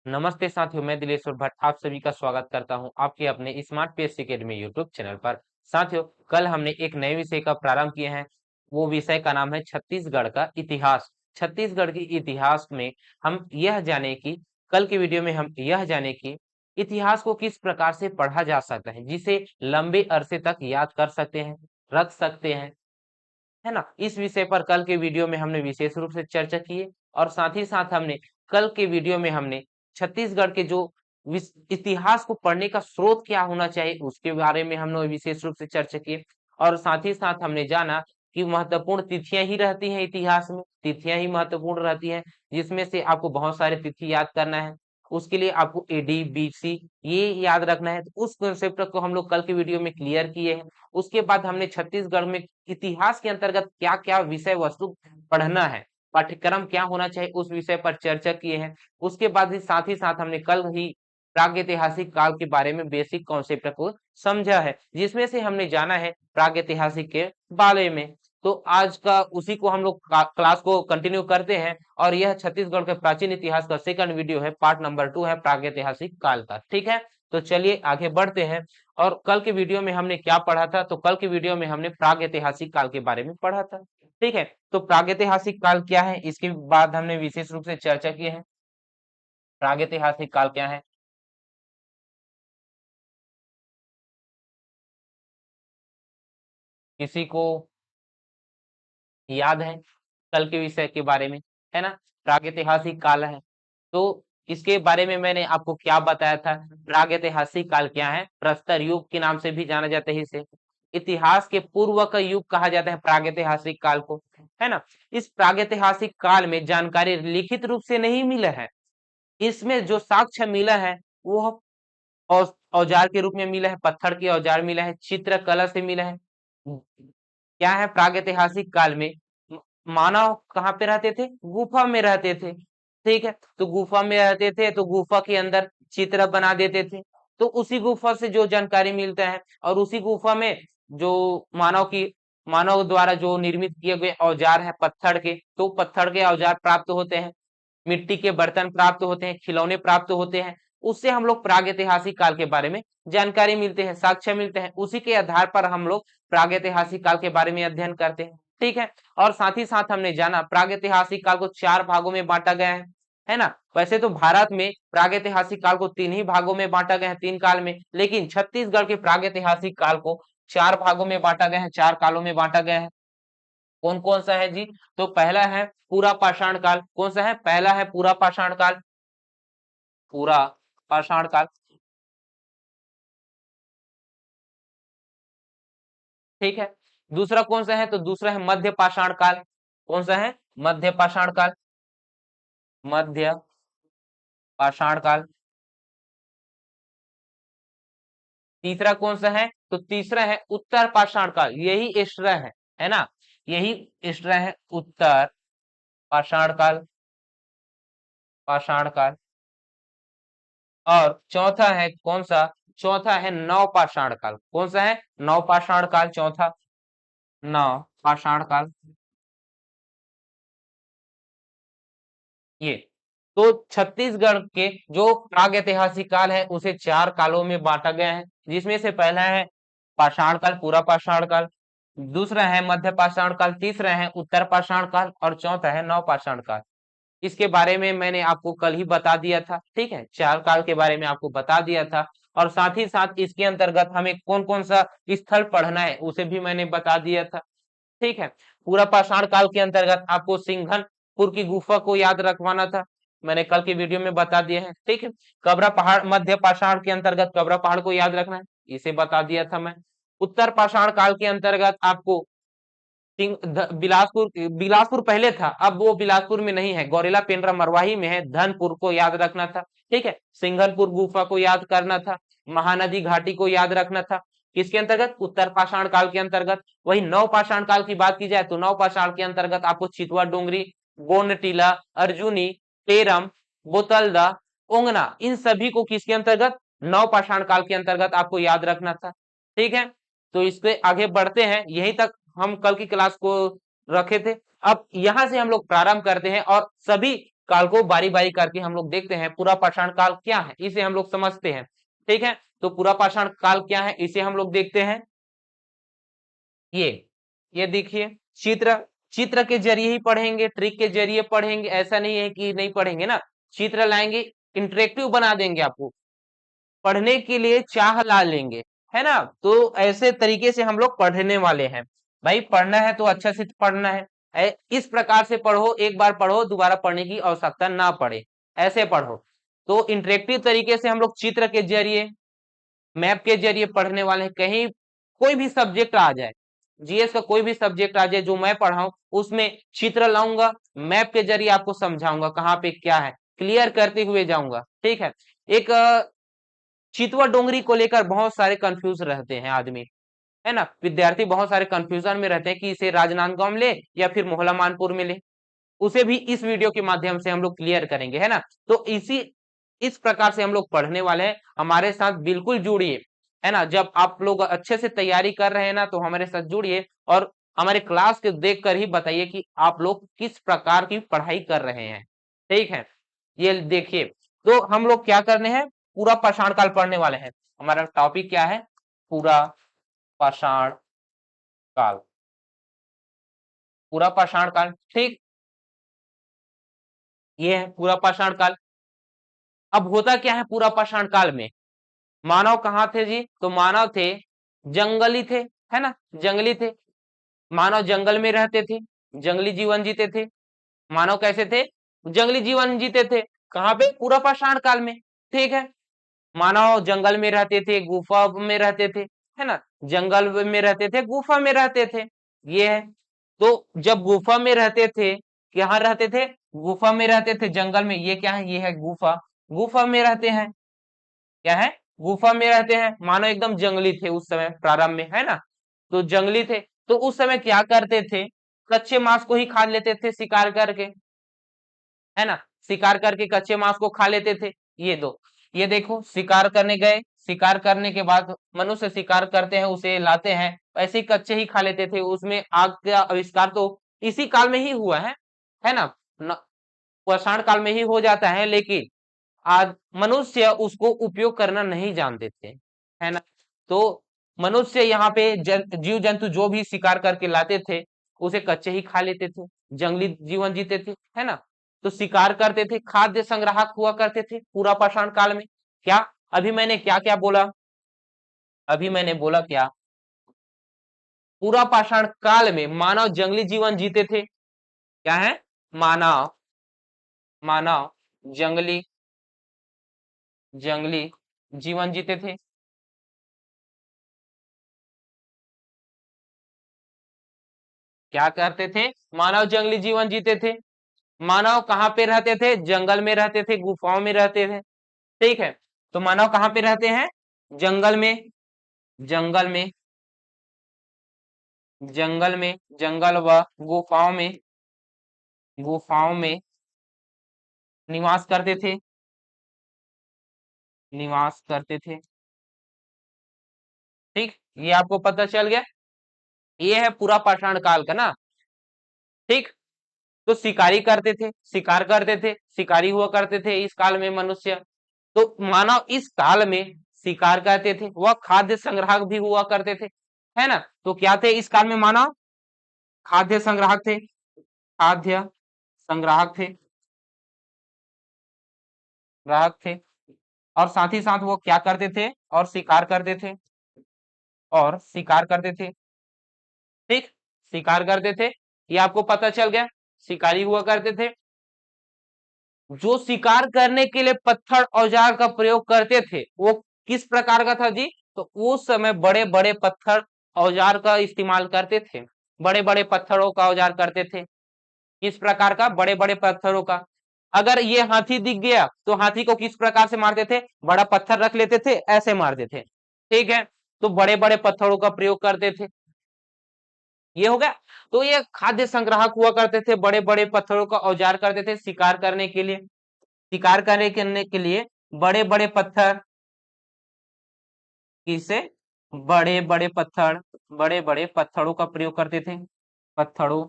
नमस्ते साथियों, मैं दिलेश्वर भट्ट आप सभी का स्वागत करता हूं आपके अपने smart PSC academy YouTube channel पर। साथियों, कल हमने एक नए विषय का प्रारंभ किया है। वो विषय का नाम है छत्तीसगढ़ का इतिहास। छत्तीसगढ़ के इतिहास में हम यह जाने की कल की वीडियो में हम यह जाने कि इतिहास को किस प्रकार से पढ़ा जा सकता है, जिसे लंबे अरसे तक याद कर सकते हैं, रख सकते हैं, है ना। इस विषय पर कल के वीडियो में हमने विशेष रूप से चर्चा की है। और साथ ही साथ हमने कल के वीडियो में हमने छत्तीसगढ़ के जो इतिहास को पढ़ने का स्रोत क्या होना चाहिए उसके बारे में हमने विशेष रूप से चर्चा की है। और साथ ही साथ हमने जाना कि महत्वपूर्ण तिथियां ही रहती हैं, इतिहास में तिथियां ही महत्वपूर्ण रहती हैं, जिसमें से आपको बहुत सारे तिथि याद करना है। उसके लिए आपको एडी बीसी ये याद रखना है। तो उस कॉन्सेप्ट को हम लोग कल के वीडियो में क्लियर किए हैं। उसके बाद हमने छत्तीसगढ़ में इतिहास के अंतर्गत क्या-क्या विषय वस्तु पढ़ना है, पाठ्यक्रम क्या होना चाहिए उस विषय पर चर्चा किए हैं। उसके बाद ही साथ हमने कल ही प्रागैतिहासिक काल के बारे में बेसिक कॉन्सेप्ट को समझा है, जिसमें से हमने जाना है प्रागैतिहासिक के बारे में। तो आज का उसी को हम लोग क्लास को कंटिन्यू करते हैं। और यह छत्तीसगढ़ के प्राचीन इतिहास का सेकंड वीडियो है, पार्ट नंबर 2 है प्रागैतिहासिक काल का। ठीक है, तो चलिए आगे बढ़ते हैं। और कल के वीडियो में हमने क्या पढ़ा था, तो कल के वीडियो में हमने प्रागैतिहासिक काल के बारे में पढ़ा था। ठीक है, तो प्रागैतिहासिक काल क्या है इसके बाद हमने विशेष रूप से चर्चा की है। प्रागैतिहासिक काल क्या है, किसी को याद है कल के विषय के बारे में, है ना। प्रागैतिहासिक काल है, तो इसके बारे में मैंने आपको क्या बताया था। प्रागैतिहासिक काल क्या है, प्रस्तर युग के नाम से भी जाना जाता है इसे। इतिहास के पूर्व का युग कहा जाता है प्रागैतिहासिक काल को, है ना। इस प्रागैतिहासिक काल में जानकारी लिखित रूप से नहीं मिला है। इसमें जो साक्ष्य मिला है वो औजार के रूप में मिला है, पत्थर के औजार मिला है, चित्रकला से मिला है। क्या है, प्रागैतिहासिक काल में मानव कहाँ पे रहते थे, गुफा में रहते थे। ठीक है, तो गुफा में रहते थे तो गुफा के अंदर चित्र बना देते थे। तो उसी गुफा से जो जानकारी मिलता है और उसी गुफा में जो मानव द्वारा जो निर्मित किए गए औजार है पत्थर के, तो पत्थर के औजार प्राप्त होते हैं, मिट्टी के बर्तन प्राप्त होते हैं, खिलौने प्राप्त होते हैं। उससे हम लोग प्रागैतिहासिक काल के बारे में जानकारी मिलते हैं, साक्ष्य मिलते हैं। उसी के आधार पर हम लोग प्रागैतिहासिक काल के बारे में अध्ययन करते हैं। ठीक है, और साथ ही साथ हमने जाना प्रागैतिहासिक काल को 4 भागों में बांटा गया है ना। वैसे तो भारत में प्रागैतिहासिक काल को 3 ही भागों में बांटा गया है, 3 काल में, लेकिन छत्तीसगढ़ के प्रागैतिहासिक काल को 4 भागों में बांटा गया है, 4 कालों में बांटा गया है। कौन कौन सा है जी, तो पहला है पूरा पाषाण काल। कौन सा है, पहला है पूरा पाषाण काल, पूरा पाषाण काल। ठीक है, दूसरा कौन सा है, तो दूसरा है मध्य पाषाण काल। कौन सा है, मध्य पाषाण काल, मध्य पाषाण काल। तीसरा कौन सा है, तो तीसरा है उत्तर पाषाण काल, यही एक्स्ट्रा है ना, यही एक्स्ट्रा है उत्तर पाषाण काल, पाषाण काल। और चौथा है कौन सा, चौथा है नव पाषाण काल। कौन सा है, नव पाषाण काल चौथा, नव पाषाण काल। ये तो छत्तीसगढ़ के जो प्रागैतिहासिक काल है उसे 4 कालों में बांटा गया है, जिसमें से पहला है पाषाण काल, पूरा पाषाण काल, दूसरा है मध्य पाषाण काल, तीसरा है उत्तर पाषाण काल और चौथा है नव पाषाण काल। इसके बारे में मैंने आपको कल ही बता दिया था। ठीक है, 4 काल के बारे में आपको बता दिया था। और साथ ही साथ इसके अंतर्गत हमें कौन कौन सा स्थल पढ़ना है उसे भी मैंने बता दिया था। ठीक है, पूरा पाषाण काल के अंतर्गत आपको सिंघनपुर की गुफा को याद रखवाना था, मैंने कल की वीडियो में बता दिया है। ठीक है, कबरा पहाड़ मध्य पाषाण के अंतर्गत कबरा पहाड़ को याद रखना है, इसे बता दिया था मैं। उत्तर पाषाण काल के अंतर्गत आपको बिलासपुर, बिलासपुर पहले था, अब वो बिलासपुर में नहीं है, गौरेला पेंड्रा मरवाही में है, धनपुर को याद रखना था। ठीक है, सिंघनपुर गुफा को याद करना था, महानदी घाटी को याद रखना था। किसके अंतर्गत, उत्तर पाषाण काल के अंतर्गत। वही नव पाषाण काल की बात की जाए तो नव पाषाण के अंतर्गत आपको चितवा डोंगरी, गोंड टीला, अर्जुनी, पेरम, बोतलदा, ओंगना, इन सभी को किसके अंतर्गत, नव पाषाण काल के अंतर्गत आपको याद रखना था। ठीक है, तो इसके आगे बढ़ते हैं, यहीं तक हम कल की क्लास को रखे थे। अब यहां से हम लोग प्रारंभ करते हैं और सभी काल को बारी बारी करके हम लोग देखते हैं। पूरा पाषाण काल क्या है इसे हम लोग समझते हैं। ठीक है, तो पूरा पाषाण काल क्या है इसे हम लोग देखते हैं। ये देखिए चित्र, चित्र के जरिए ही पढ़ेंगे, ट्रिक के जरिए पढ़ेंगे, ऐसा नहीं है कि नहीं पढ़ेंगे ना। चित्र लाएंगे, इंटरेक्टिव बना देंगे आपको, पढ़ने के लिए चाह ला लेंगे, है ना। तो ऐसे तरीके से हम लोग पढ़ने वाले हैं। भाई पढ़ना है तो अच्छे से पढ़ना है। इस प्रकार से पढ़ो, एक बार पढ़ो दोबारा पढ़ने की आवश्यकता ना पड़े, ऐसे पढ़ो। तो इंटरेक्टिव तरीके से हम लोग चित्र के जरिए, मैप के जरिए पढ़ने वाले हैं। कहीं कोई भी सब्जेक्ट आ जाए, जीएस का कोई भी सब्जेक्ट आ जाए जो मैं पढ़ाऊं, उसमें चित्र लाऊंगा, मैप के जरिए आपको समझाऊंगा कहाँ पे क्या है, क्लियर करते हुए जाऊंगा। ठीक है, एक चितवा डोंगरी को लेकर बहुत सारे कंफ्यूज रहते हैं आदमी, है ना। विद्यार्थी बहुत सारे कंफ्यूजन में रहते हैं कि इसे राजनांदगांव में ले या फिर मोहला मानपुर में ले। उसे भी इस वीडियो के माध्यम से हम लोग क्लियर करेंगे, है ना। तो इस प्रकार से हम लोग पढ़ने वाले हैं, हमारे साथ बिल्कुल जुड़िए, है ना। जब आप लोग अच्छे से तैयारी कर रहे हैं ना तो हमारे साथ जुड़िए और हमारे क्लास के देख कर ही बताइए कि आप लोग किस प्रकार की पढ़ाई कर रहे हैं। ठीक है, ये देखिए, तो हम लोग क्या करने हैं, पूरा पाषाण काल पढ़ने वाले हैं। हमारा टॉपिक क्या है, पूरा पाषाण काल, पूरा पाषाण काल। ठीक, ये है पूरा पाषाण काल। अब होता क्या है पूरा पाषाण काल में, मानव कहाँ थे जी, तो मानव थे जंगली थे, है ना, जंगली थे। मानव जंगल में रहते थे, जंगली जीवन जीते थे। मानव कैसे थे, जंगली जीवन जीते थे। कहाँ पे, पूरा पाषाण काल में। ठीक है, मानव जंगल में रहते थे, गुफा में रहते थे, है ना, जंगल में रहते थे, गुफा में रहते थे। ये है, तो जब गुफा में रहते थे, कहाँ रहते थे, गुफा में रहते थे, जंगल में। ये क्या है, ये है गुफा, गुफा में रहते हैं। क्या है, गुफा में रहते हैं। मानो एकदम जंगली थे उस समय प्रारंभ में, है ना। तो जंगली थे, तो उस समय क्या करते थे, कच्चे मांस को ही खा लेते थे शिकार करके, है ना। शिकार करके कच्चे मांस को खा लेते थे। ये दो, ये देखो शिकार करने गए, शिकार करने के बाद मनुष्य शिकार करते हैं, उसे लाते हैं, ऐसे ही कच्चे ही खा लेते थे। उसमें आग का आविष्कार तो इसी काल में ही हुआ है ना। पाषाण काल में ही हो जाता है, लेकिन आज मनुष्य उसको उपयोग करना नहीं जानते थे, है ना। तो मनुष्य यहाँ पे जीव जंतु जो भी शिकार करके लाते थे उसे कच्चे ही खा लेते थे, जंगली जीवन जीते थे, है ना। तो शिकार करते थे, खाद्य संग्राहक हुआ करते थे पूरा पाषाण काल में। क्या, अभी मैंने क्या क्या बोला, अभी मैंने बोला क्या, पूरा पाषाण काल में मानव जंगली जीवन जीते थे। क्या है, मानव, मानव जंगली, जंगली जीवन जीते थे। क्या करते थे, मानव जंगली जीवन जीते थे। मानव कहाँ पे रहते थे, जंगल में रहते थे, गुफाओं में रहते थे। ठीक है, तो मानव कहाँ पे रहते हैं, जंगल में, जंगल में, जंगल में, जंगल व गुफाओं में, गुफाओं में निवास करते थे, निवास करते थे। ठीक, ये आपको पता चल गया, ये है पूरा पाषाण काल का ना। ठीक, तो शिकारी करते थे, शिकार करते थे, शिकारी हुआ करते थे इस काल में मनुष्य। तो मानव इस काल में शिकार करते थे, वह खाद्य संग्राहक भी हुआ करते थे, है ना। तो क्या थे इस काल में मानव, खाद्य संग्राहक थे, खाद्य संग्राहक थे, ग्राहक थे। और साथ ही साथ वो क्या करते थे, और शिकार करते थे, और शिकार करते थे। ठीक, शिकार करते थे, ये आपको पता चल गया, शिकारी हुआ करते थे। जो शिकार करने के लिए पत्थर औजार का प्रयोग करते थे वो किस प्रकार का था जी, तो उस समय बड़े बड़े पत्थर औजार का इस्तेमाल करते थे, बड़े बड़े पत्थरों का औजार करते थे। किस प्रकार का, बड़े बड़े पत्थरों का। अगर ये हाथी दिख गया तो हाथी को किस प्रकार से मारते थे, बड़ा पत्थर रख लेते थे, ऐसे मारते थे। ठीक है, तो बड़े बड़े पत्थरों का प्रयोग करते थे, ये हो गया। तो ये खाद्य संग्राहक हुआ करते थे, बड़े बड़े पत्थरों का औजार करते थे शिकार करने के लिए, शिकार करने के लिए बड़े बड़े पत्थर, किसे, बड़े बड़े पत्थर, बड़े बड़े पत्थरों का प्रयोग करते थे, पत्थरों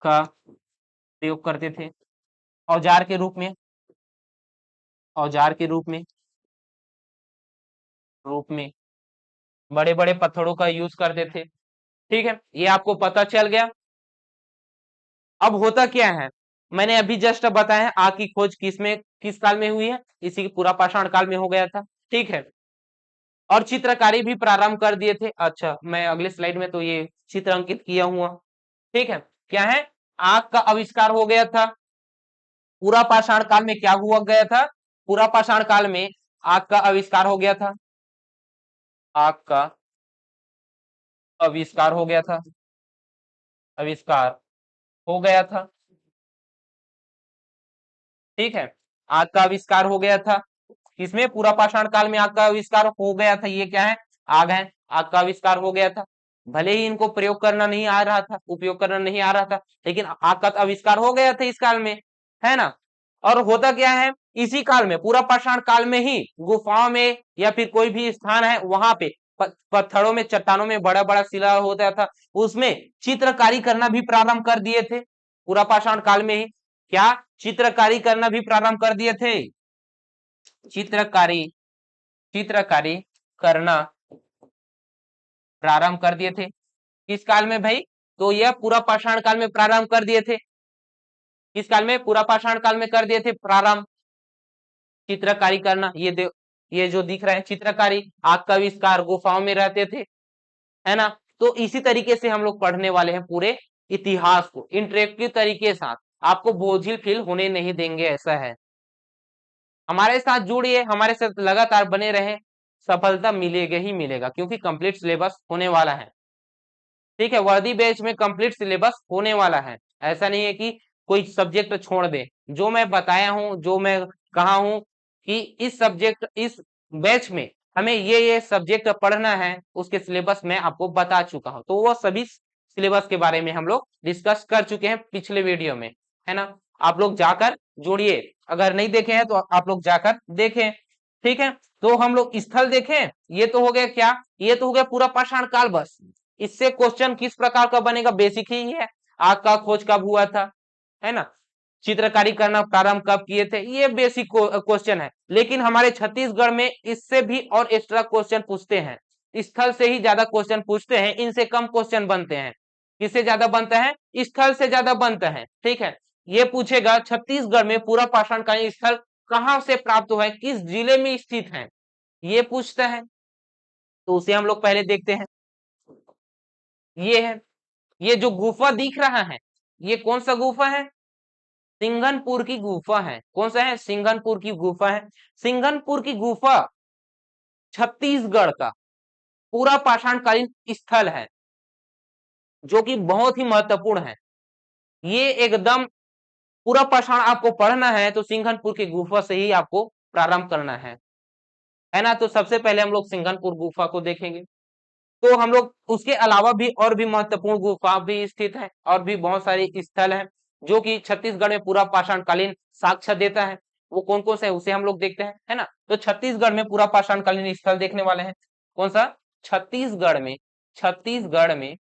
का प्रयोग करते थे। औजार के रूप में, औजार के रूप में बड़े बड़े पत्थरों का यूज करते थे। ठीक है, ये आपको पता चल गया। अब होता क्या है, मैंने अभी जस्ट बताया है आग की खोज किस काल में हुई है, इसी की पूरा पाषाण काल में हो गया था। ठीक है, और चित्रकारी भी प्रारंभ कर दिए थे। अच्छा, मैं अगले स्लाइड में तो ये चित्र अंकित किया हुआ। ठीक है, क्या है, आग का आविष्कार हो गया था। पूरा पाषाण काल में क्या हुआ गया था, पूरा पाषाण काल में आग का आविष्कार हो गया था, आग का आविष्कार हो गया था, आविष्कार हो गया था। ठीक है, आग का आविष्कार हो गया था, किसमें, पूरा पाषाण काल में आग का आविष्कार हो गया था। ये क्या है, आग है, आग का आविष्कार हो गया था। भले ही इनको प्रयोग करना नहीं आ रहा था, उपयोग करना नहीं आ रहा था, लेकिन आग का आविष्कार हो गया था इस काल में, है ना। और होता क्या है, इसी काल में, पूरा पाषाण काल में ही गुफाओं में या फिर कोई भी स्थान है वहां पे पत्थरों में, चट्टानों में बड़ा बड़ा शिला होता था, उसमें चित्रकारी करना भी प्रारंभ कर दिए थे। पूरा पाषाण काल में ही क्या, चित्रकारी करना भी प्रारंभ कर दिए थे। चित्रकारी चित्रकारी करना प्रारंभ कर दिए थे किस काल में भाई, तो यह पूरा पाषाण काल में प्रारंभ कर दिए थे। किस काल में, पूरा पाषाण काल में कर दिए थे प्रारंभ चित्रकारी करना। ये जो दिख रहा है चित्रकारी, आग का आविष्कार, गुफाओं में रहते थे, है ना। तो इसी तरीके से हम लोग पढ़ने वाले हैं पूरे इतिहास को, इंटरेक्टिव तरीके के साथ, आपको बोझिल फील होने नहीं देंगे, ऐसा है। हमारे साथ जुड़िए, हमारे साथ लगातार बने रहे, सफलता मिलेगा ही मिलेगा, क्योंकि कंप्लीट सिलेबस होने वाला है। ठीक है, वर्दी बैच में कंप्लीट सिलेबस होने वाला है, ऐसा नहीं है कि कोई सब्जेक्ट छोड़ दे। जो मैं बताया हूं, जो मैं कहा हूं कि इस सब्जेक्ट, इस बैच में हमें ये सब्जेक्ट पढ़ना है, उसके सिलेबस में आपको बता चुका हूं। तो वो सभी सिलेबस के बारे में हम लोग डिस्कस कर चुके हैं पिछले वीडियो में, है ना। आप लोग जाकर जुड़िए, अगर नहीं देखे हैं तो आप लोग जाकर देखें। ठीक है, तो हम लोग स्थल देखें, ये तो हो गया क्या, ये तो हो गया पूरा पाषाण काल। बस इससे क्वेश्चन किस प्रकार का बनेगा, बेसिक ही है, आग का खोज कब हुआ था, है ना, चित्रकारी करना प्रारंभ कब किए थे, ये बेसिक क्वेश्चन है। लेकिन हमारे छत्तीसगढ़ में इससे भी और एक्स्ट्रा क्वेश्चन पूछते हैं, स्थल से ही ज्यादा क्वेश्चन पूछते हैं, इनसे कम क्वेश्चन बनते हैं। किससे ज्यादा बनता है, स्थल से ज्यादा बनता है। ठीक है, ये पूछेगा छत्तीसगढ़ में पूरा पाषाण कालीन स्थल कहां से प्राप्त हुआ है, किस जिले में स्थित है, ये पूछता है। तो उसे हम लोग पहले देखते हैं। ये है, ये जो गुफा दिख रहा है, ये कौन सा गुफा है, सिंघनपुर की गुफा है। कौन सा है, सिंघनपुर की गुफा है। सिंघनपुर की गुफा छत्तीसगढ़ का पूरा पाषाणकालीन स्थल है, जो कि बहुत ही महत्वपूर्ण है। ये एकदम पूरा पाषाण आपको पढ़ना है तो सिंघनपुर की गुफा से ही आपको प्रारंभ करना है ना। तो सबसे पहले हम लोग सिंघनपुर गुफा को देखेंगे। तो हम लोग उसके अलावा भी और भी महत्वपूर्ण गुफा भी स्थित है, और भी बहुत सारे स्थल हैं जो कि छत्तीसगढ़ में पूरा पाषाणकालीन साक्ष्य देता है। वो कौन कौन से है उसे हम लोग देखते हैं, है ना। तो छत्तीसगढ़ में पूरा पाषाणकालीन स्थल देखने वाले हैं, कौन सा, छत्तीसगढ़ में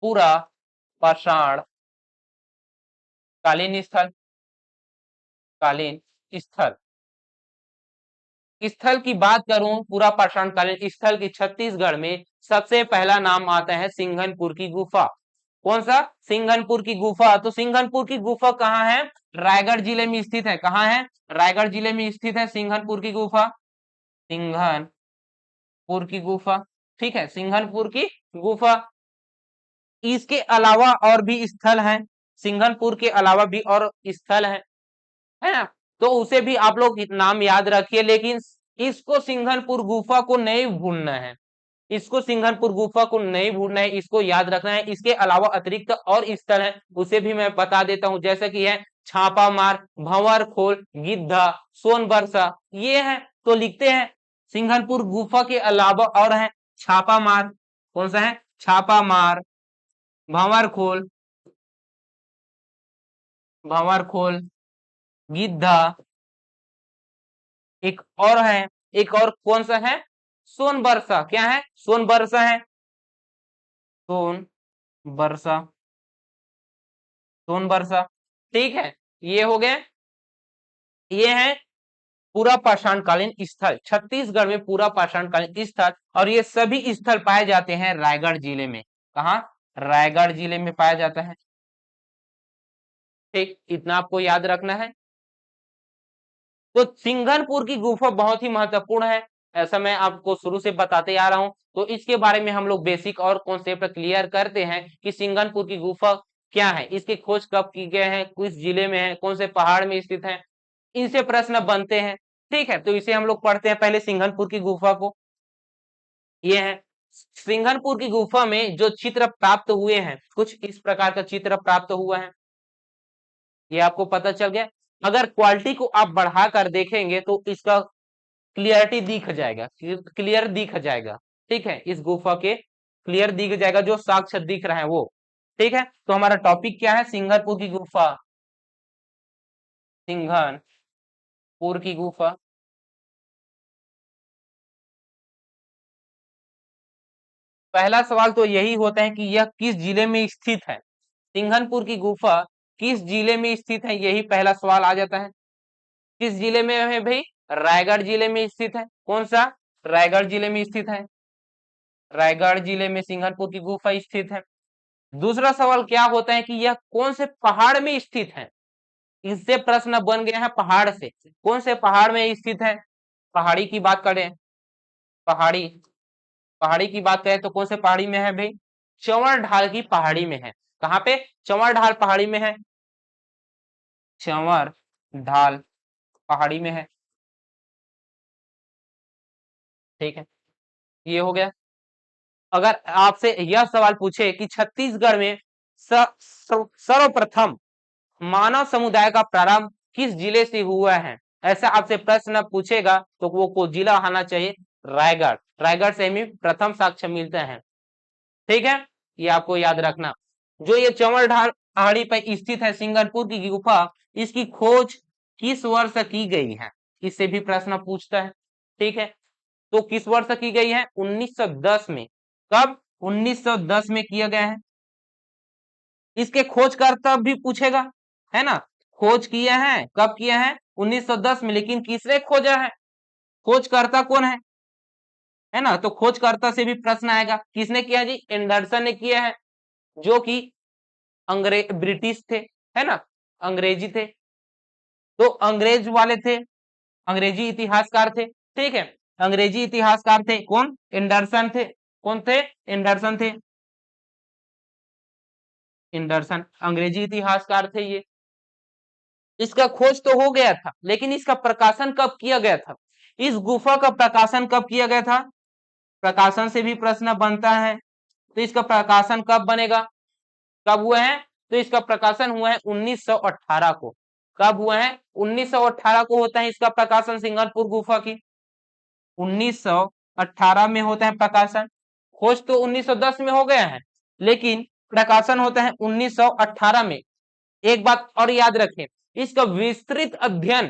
पूरा पाषाण कालीन स्थल स्थल की बात करूं, पूरा पाषाणकालीन स्थल की छत्तीसगढ़ में सबसे पहला नाम आता है सिंघनपुर की गुफा। कौन सा, सिंघनपुर की गुफा। तो सिंघनपुर की गुफा कहाँ है, रायगढ़ जिले में स्थित है। कहाँ है, रायगढ़ जिले में स्थित है सिंघनपुर की गुफा, सिंघनपुर की गुफा। ठीक है, सिंघनपुर की गुफा। इसके अलावा और भी स्थल हैं, सिंघनपुर के अलावा भी और स्थल हैं, है ना। तो उसे भी आप लोग नाम याद रखिए, लेकिन इसको सिंघनपुर गुफा को नहीं भूलना है, इसको सिंघनपुर गुफा को नहीं भूलना है, इसको याद रखना है। इसके अलावा अतिरिक्त और स्थल है, उसे भी मैं बता देता हूं, जैसे कि है छापा मार, भंवर खोल, गिद्धा, सोनबरसा, ये है। तो लिखते हैं सिंघनपुर गुफा के अलावा और है छापा मार, कौन सा है, छापा मार, भंवर खोल, गिद्धा, एक और है, एक और कौन सा है, सोनबरसा। क्या है, सोनबरसा है, सोनबरसा, सोनबरसा। ठीक है, ये हो गया, ये है पूरा पाषाणकालीन स्थल, छत्तीसगढ़ में पूरा पाषाणकालीन स्थल, और ये सभी स्थल पाए जाते हैं रायगढ़ जिले में। कहा? रायगढ़ जिले में पाया जाता है। ठीक, इतना आपको याद रखना है। तो सिंघनपुर की गुफा बहुत ही महत्वपूर्ण है, ऐसा मैं आपको शुरू से बताते आ रहा हूं। तो इसके बारे में हम लोग बेसिक और कॉन्सेप्ट क्लियर करते हैं कि सिंघनपुर की गुफा क्या है, इसकी खोज कब की गई है, किस जिले में है, कौन से पहाड़ में स्थित है, इनसे प्रश्न बनते हैं। ठीक है, तो इसे हम लोग पढ़ते हैं पहले सिंघनपुर की गुफा को। ये है सिंघनपुर की गुफा में जो चित्र प्राप्त हुए हैं, कुछ इस प्रकार का चित्र प्राप्त हुआ है, ये आपको पता चल गया। अगर क्वालिटी को आप बढ़ा कर देखेंगे तो इसका क्लियरिटी दिख जाएगा, क्लियर दिख जाएगा। ठीक है, इस गुफा के क्लियर दिख जाएगा, जो साक्षात दिख रहा है वो। ठीक है, तो हमारा टॉपिक क्या है? सिंघनपुर की गुफा। सिंघनपुर की गुफा। पहला सवाल तो यही होता है कि यह किस जिले में स्थित है। सिंघनपुर की गुफा किस जिले में स्थित है, यही पहला सवाल आ जाता है। किस जिले में है भाई? रायगढ़ जिले में स्थित है। कौन सा? रायगढ़ जिले में स्थित है। रायगढ़ जिले में सिंघनपुर की गुफा स्थित है। दूसरा सवाल क्या होता है कि यह कौन से पहाड़ में स्थित है। इससे प्रश्न बन गया है पहाड़ से, कौन से पहाड़ में स्थित है। पहाड़ी की बात करें, पहाड़ी पहाड़ी की बात करें तो कौन से पहाड़ी में है भाई? चंवर ढाल की पहाड़ी में है। कहां पे? चंवर ढाल पहाड़ी में है। चंवर ढाल पहाड़ी में है। ठीक है, ये हो गया। अगर आपसे यह सवाल पूछे कि छत्तीसगढ़ में सर्वप्रथम मानव समुदाय का प्रारंभ किस जिले से हुआ है, ऐसा आपसे प्रश्न पूछेगा तो वो को जिला आना चाहिए रायगढ़। रायगढ़ से हमें प्रथम साक्ष्य मिलते हैं। ठीक है, ये आपको याद रखना। जो ये चंवर ढाल पहाड़ी पर स्थित है सिंगनपुर की गुफा, इसकी खोज किस वर्ष की गई है, इससे भी प्रश्न पूछता है। ठीक है, तो किस वर्ष की गई है? 1910 में। कब? 1910 में किया गया है। इसके खोजकर्ता भी पूछेगा, है ना। खोज किया है, कब किया है? 1910 में, लेकिन किसने खोजा है, खोजकर्ता कौन है ना। तो खोजकर्ता से भी प्रश्न आएगा, किसने किया जी? एंडरसन ने किया है, जो कि अंग्रेज ब्रिटिश थे, है ना, अंग्रेजी थे। तो अंग्रेज वाले थे, अंग्रेजी इतिहासकार थे। ठीक है, अंग्रेजी इतिहासकार थे कौन? एंडरसन थे। कौन थे? एंडरसन थे। एंडरसन अंग्रेजी इतिहासकार थे ये। इसका खोज तो हो गया था, लेकिन इसका प्रकाशन कब किया गया था? इस गुफा का प्रकाशन कब किया गया था? प्रकाशन से भी प्रश्न बनता है। तो इसका प्रकाशन कब बनेगा, कब हुआ है? तो इसका प्रकाशन हुआ है 1918 को। कब हुआ है? 1918 को होता है इसका प्रकाशन सिंगापुर गुफा की। 1918 में होता है प्रकाशन। खोज तो 1910 में हो गया है, लेकिन प्रकाशन होता है 1918 में। एक बात और याद रखें, इसका विस्तृत अध्ययन,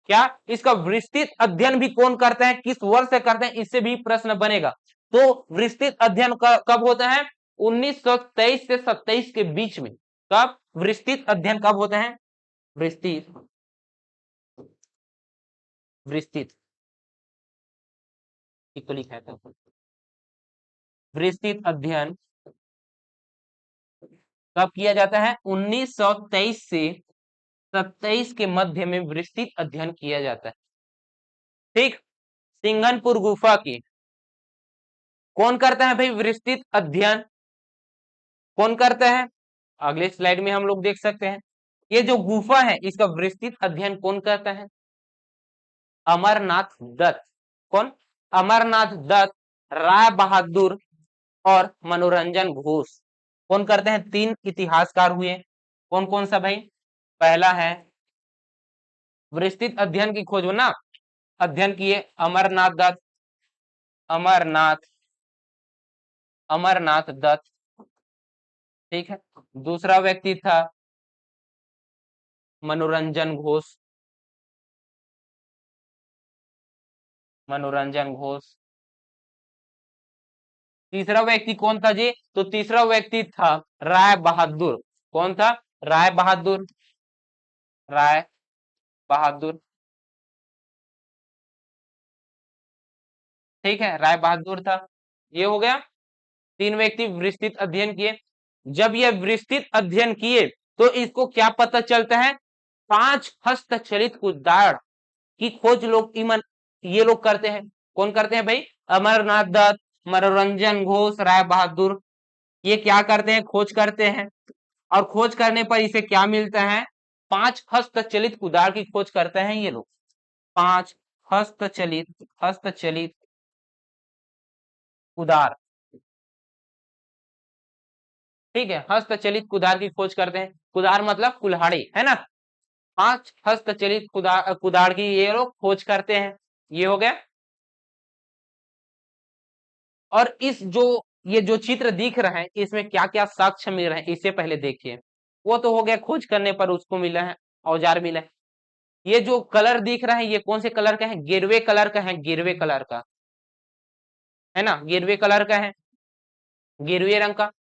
क्या इसका विस्तृत अध्ययन भी कौन करता है, किस वर्ष से करते हैं, इससे भी प्रश्न बनेगा। तो विस्तृत अध्ययन कब होता है? 1923 से 27 के बीच में। कब विस्तृत अध्ययन कब होता है? विस्तृत विस्तृत तो लिखा है तो विस्तृत अध्ययन कब किया जाता है? 1923 से 27 के मध्य में विस्तृत अध्ययन किया जाता है। ठीक, सिंघनपुर गुफा की कौन करता है भाई विस्तृत अध्ययन? कौन करता है? अगले स्लाइड में हम लोग देख सकते हैं। ये जो गुफा है इसका विस्तृत अध्ययन कौन करता है? अमरनाथ दत्त। कौन? अमरनाथ दत्त, राय बहादुर और मनोरंजन घोष। कौन करते हैं? तीन इतिहासकार हुए। कौन कौन सा भाई? पहला है विस्तृत अध्ययन की खोज ना, अध्ययन किए अमरनाथ दत्त, अमरनाथ अमरनाथ दत्त। ठीक है, दूसरा व्यक्ति था मनोरंजन घोष, मनोरंजन घोष। तीसरा व्यक्ति कौन था जी? तो तीसरा व्यक्ति था राय बहादुर। कौन था? राय बहादुर। राय बहादुर, ठीक है, राय बहादुर था। ये हो गया। तीन व्यक्ति विस्तृत अध्ययन किए। जब ये विस्तृत अध्ययन किए तो इसको क्या पता चलता है, पांच हस्तचलित कुदार की खोज लोग इमन ये लोग करते हैं। कौन करते हैं भाई? अमरनाथ दत्त, मनोरंजन घोष, राय बहादुर, ये क्या करते हैं? खोज करते हैं। और खोज करने पर इसे क्या मिलता है? पांच हस्तचलित कुदार की खोज करते हैं ये लोग। पांच हस्तचलित हस्तचलित कुदार, ठीक है, हस्तचलित कुदार की खोज करते हैं। कुदार मतलब कुल्हाड़ी, है ना। पांच हस्तचलित कुदार की ये लोग खोज करते हैं। ये हो गया। और इस जो ये जो चित्र दिख रहा है इसमें क्या क्या साक्ष्य मिल रहे हैं इससे पहले देखिए। वो तो हो गया खोज करने पर उसको मिला है, औजार मिला है। ये जो कलर दिख रहा है ये कौन से कलर का है? गिरवे कलर का है, गिरवे कलर का, है ना, गिरवे कलर का है, गिरवे रंग का।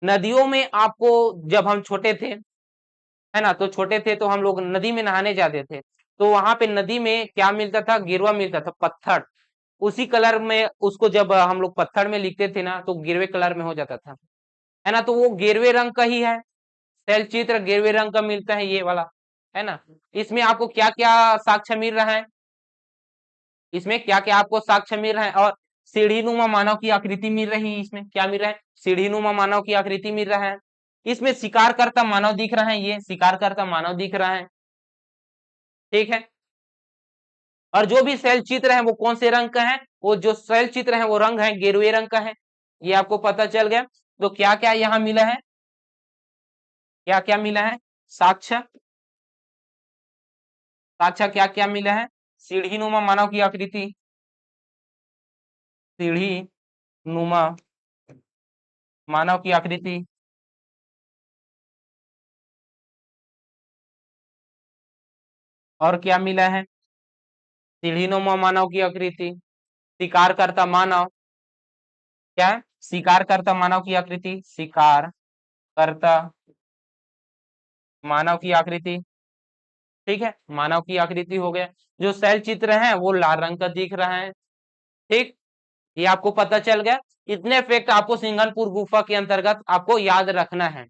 नदियों में आपको, जब हम छोटे थे, है ना, तो छोटे थे तो हम लोग नदी में नहाने जाते थे, तो वहां पे नदी में क्या मिलता था? गिरवा मिलता था, पत्थर। उसी कलर में उसको जब हम लोग पत्थर में लिखते थे ना तो गिरवे कलर में हो जाता था, है ना। तो वो गिरवे रंग का ही है, शैल चित्र गिरवे रंग का मिलता है, ये वाला, है ना। इसमें आपको क्या क्या साक्ष्य मिल रहा है? इसमें क्या क्या आपको साक्ष्य मिल रहा है? और सीढ़ी नुमा मानव की आकृति मिल रही है। इसमें क्या मिल रहा है? सीढ़ी नुमा मानव की आकृति मिल रहा है। इसमें शिकार करता मानव दिख रहा है, ये शिकार करता मानव दिख रहा है, ठीक है। और जो भी शैल चित्र है वो कौन से रंग का है? वो जो शैल चित्र है वो रंग है गेरुए रंग का है। ये आपको पता चल गया। तो क्या क्या यहाँ मिला है? क्या क्या मिला है? साक्ष्य, साक्ष्य क्या क्या मिला है? सीढ़ी नुमा मानव की आकृति, सीढ़ी नुमा मानव की आकृति, और क्या मिला है? सीढ़ी नुमा मानव की आकृति, शिकार करता मानव, क्या है? शिकार करता मानव की आकृति, शिकार करता मानव की आकृति, ठीक है, मानव की आकृति हो गया। जो शैल चित्र है वो लाल रंग का दिख रहा है, ठीक। ये आपको पता चल गया। इतने फैक्ट आपको सिंघनपुर गुफा के अंतर्गत आपको याद रखना है।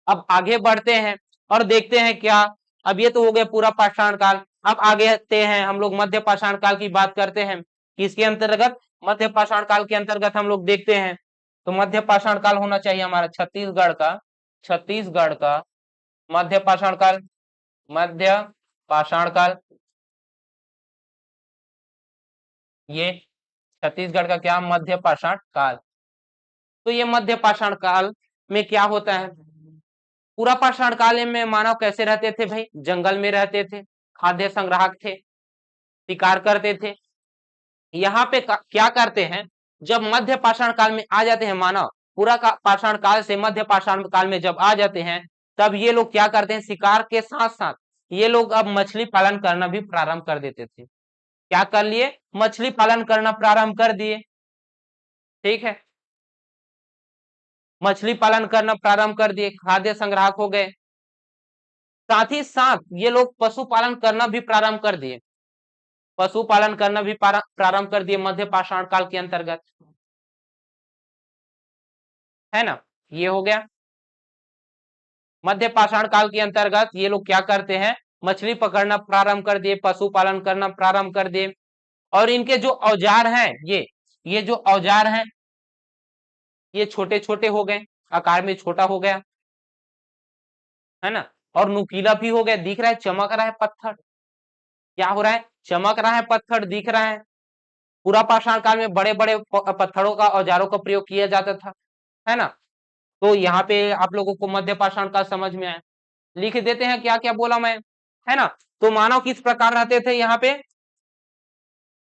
अब आगे बढ़ते हैं और देखते हैं क्या। अब ये तो हो गया पूरा पाषाण काल। अब आगे आते हैं हम लोग मध्य पाषाण काल की बात करते हैं। किसके अंतर्गत? मध्य पाषाण काल के अंतर्गत हम लोग देखते हैं। तो मध्य पाषाण काल होना चाहिए हमारा छत्तीसगढ़ का, छत्तीसगढ़ का मध्य पाषाण काल, मध्य पाषाण काल। ये छत्तीसगढ़ का क्या? मध्य पाषाण काल। तो ये मध्य पाषाण काल में क्या होता है? पूरा पाषाण काल में मानव कैसे रहते थे भाई? जंगल में रहते थे, खाद्य संग्राहक थे, शिकार करते थे। यहाँ पे क्या करते हैं? जब मध्य पाषाण काल में आ जाते हैं मानव, पूरा पाषाण काल से मध्य पाषाण काल में जब आ जाते हैं, तब ये लोग क्या करते हैं? शिकार के साथ साथ ये लोग अब मछली पालन करना भी प्रारंभ कर देते थे। क्या कर लिए? मछली पालन करना प्रारंभ कर दिए, ठीक है। मछली पालन करना प्रारंभ कर दिए, खाद्य संग्राहक हो गए। साथ ही साथ ये लोग पशुपालन करना भी प्रारंभ कर दिए, पशुपालन करना भी प्रारंभ कर दिए मध्य पाषाण काल के अंतर्गत, है ना। ये हो गया। मध्य पाषाण काल के अंतर्गत ये लोग क्या करते हैं? मछली पकड़ना प्रारंभ कर दिए, पशुपालन करना प्रारंभ कर दिए। और इनके जो औजार हैं, ये जो औजार हैं ये छोटे छोटे हो गए, आकार में छोटा हो गया, है ना। और नुकीला भी हो गया, दिख रहा है, चमक रहा है पत्थर। क्या हो रहा है? चमक रहा है, पत्थर दिख रहा है। पूरा पाषाण काल में बड़े बड़े पत्थरों का, औजारों का प्रयोग किया जाता था, है ना। तो यहाँ पे आप लोगों को मध्य पाषाण काल समझ में आया। लिख देते हैं क्या क्या बोला मैं, है ना। तो मानव किस प्रकार रहते थे यहाँ पे?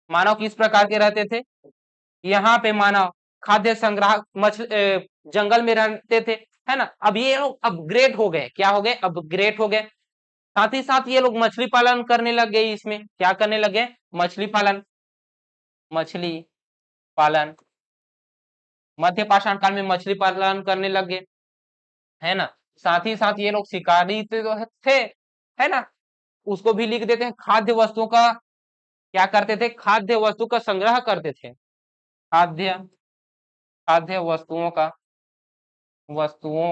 मानव किस प्रकार के रहते थे? यहाँ पे मानव खाद्य संग्रह जंगल में रहते थे, है ना। अब ये लोग अपग्रेड हो गए, क्या हो गए? अपग्रेड हो गए। साथ ही साथ ये लोग मछली पालन करने लग गए। इसमें क्या करने लगे? मछली पालन, मछली पालन, मध्य पाषाण काल में मछली पालन करने लग गए, है ना। साथ ही साथ ये लोग शिकारी तो थे, है ना। उसको भी लिख देते हैं। खाद्य वस्तुओं का क्या करते थे, खाद्य वस्तु का संग्रह करते थे। खाद्य खाद्य वस्तुओं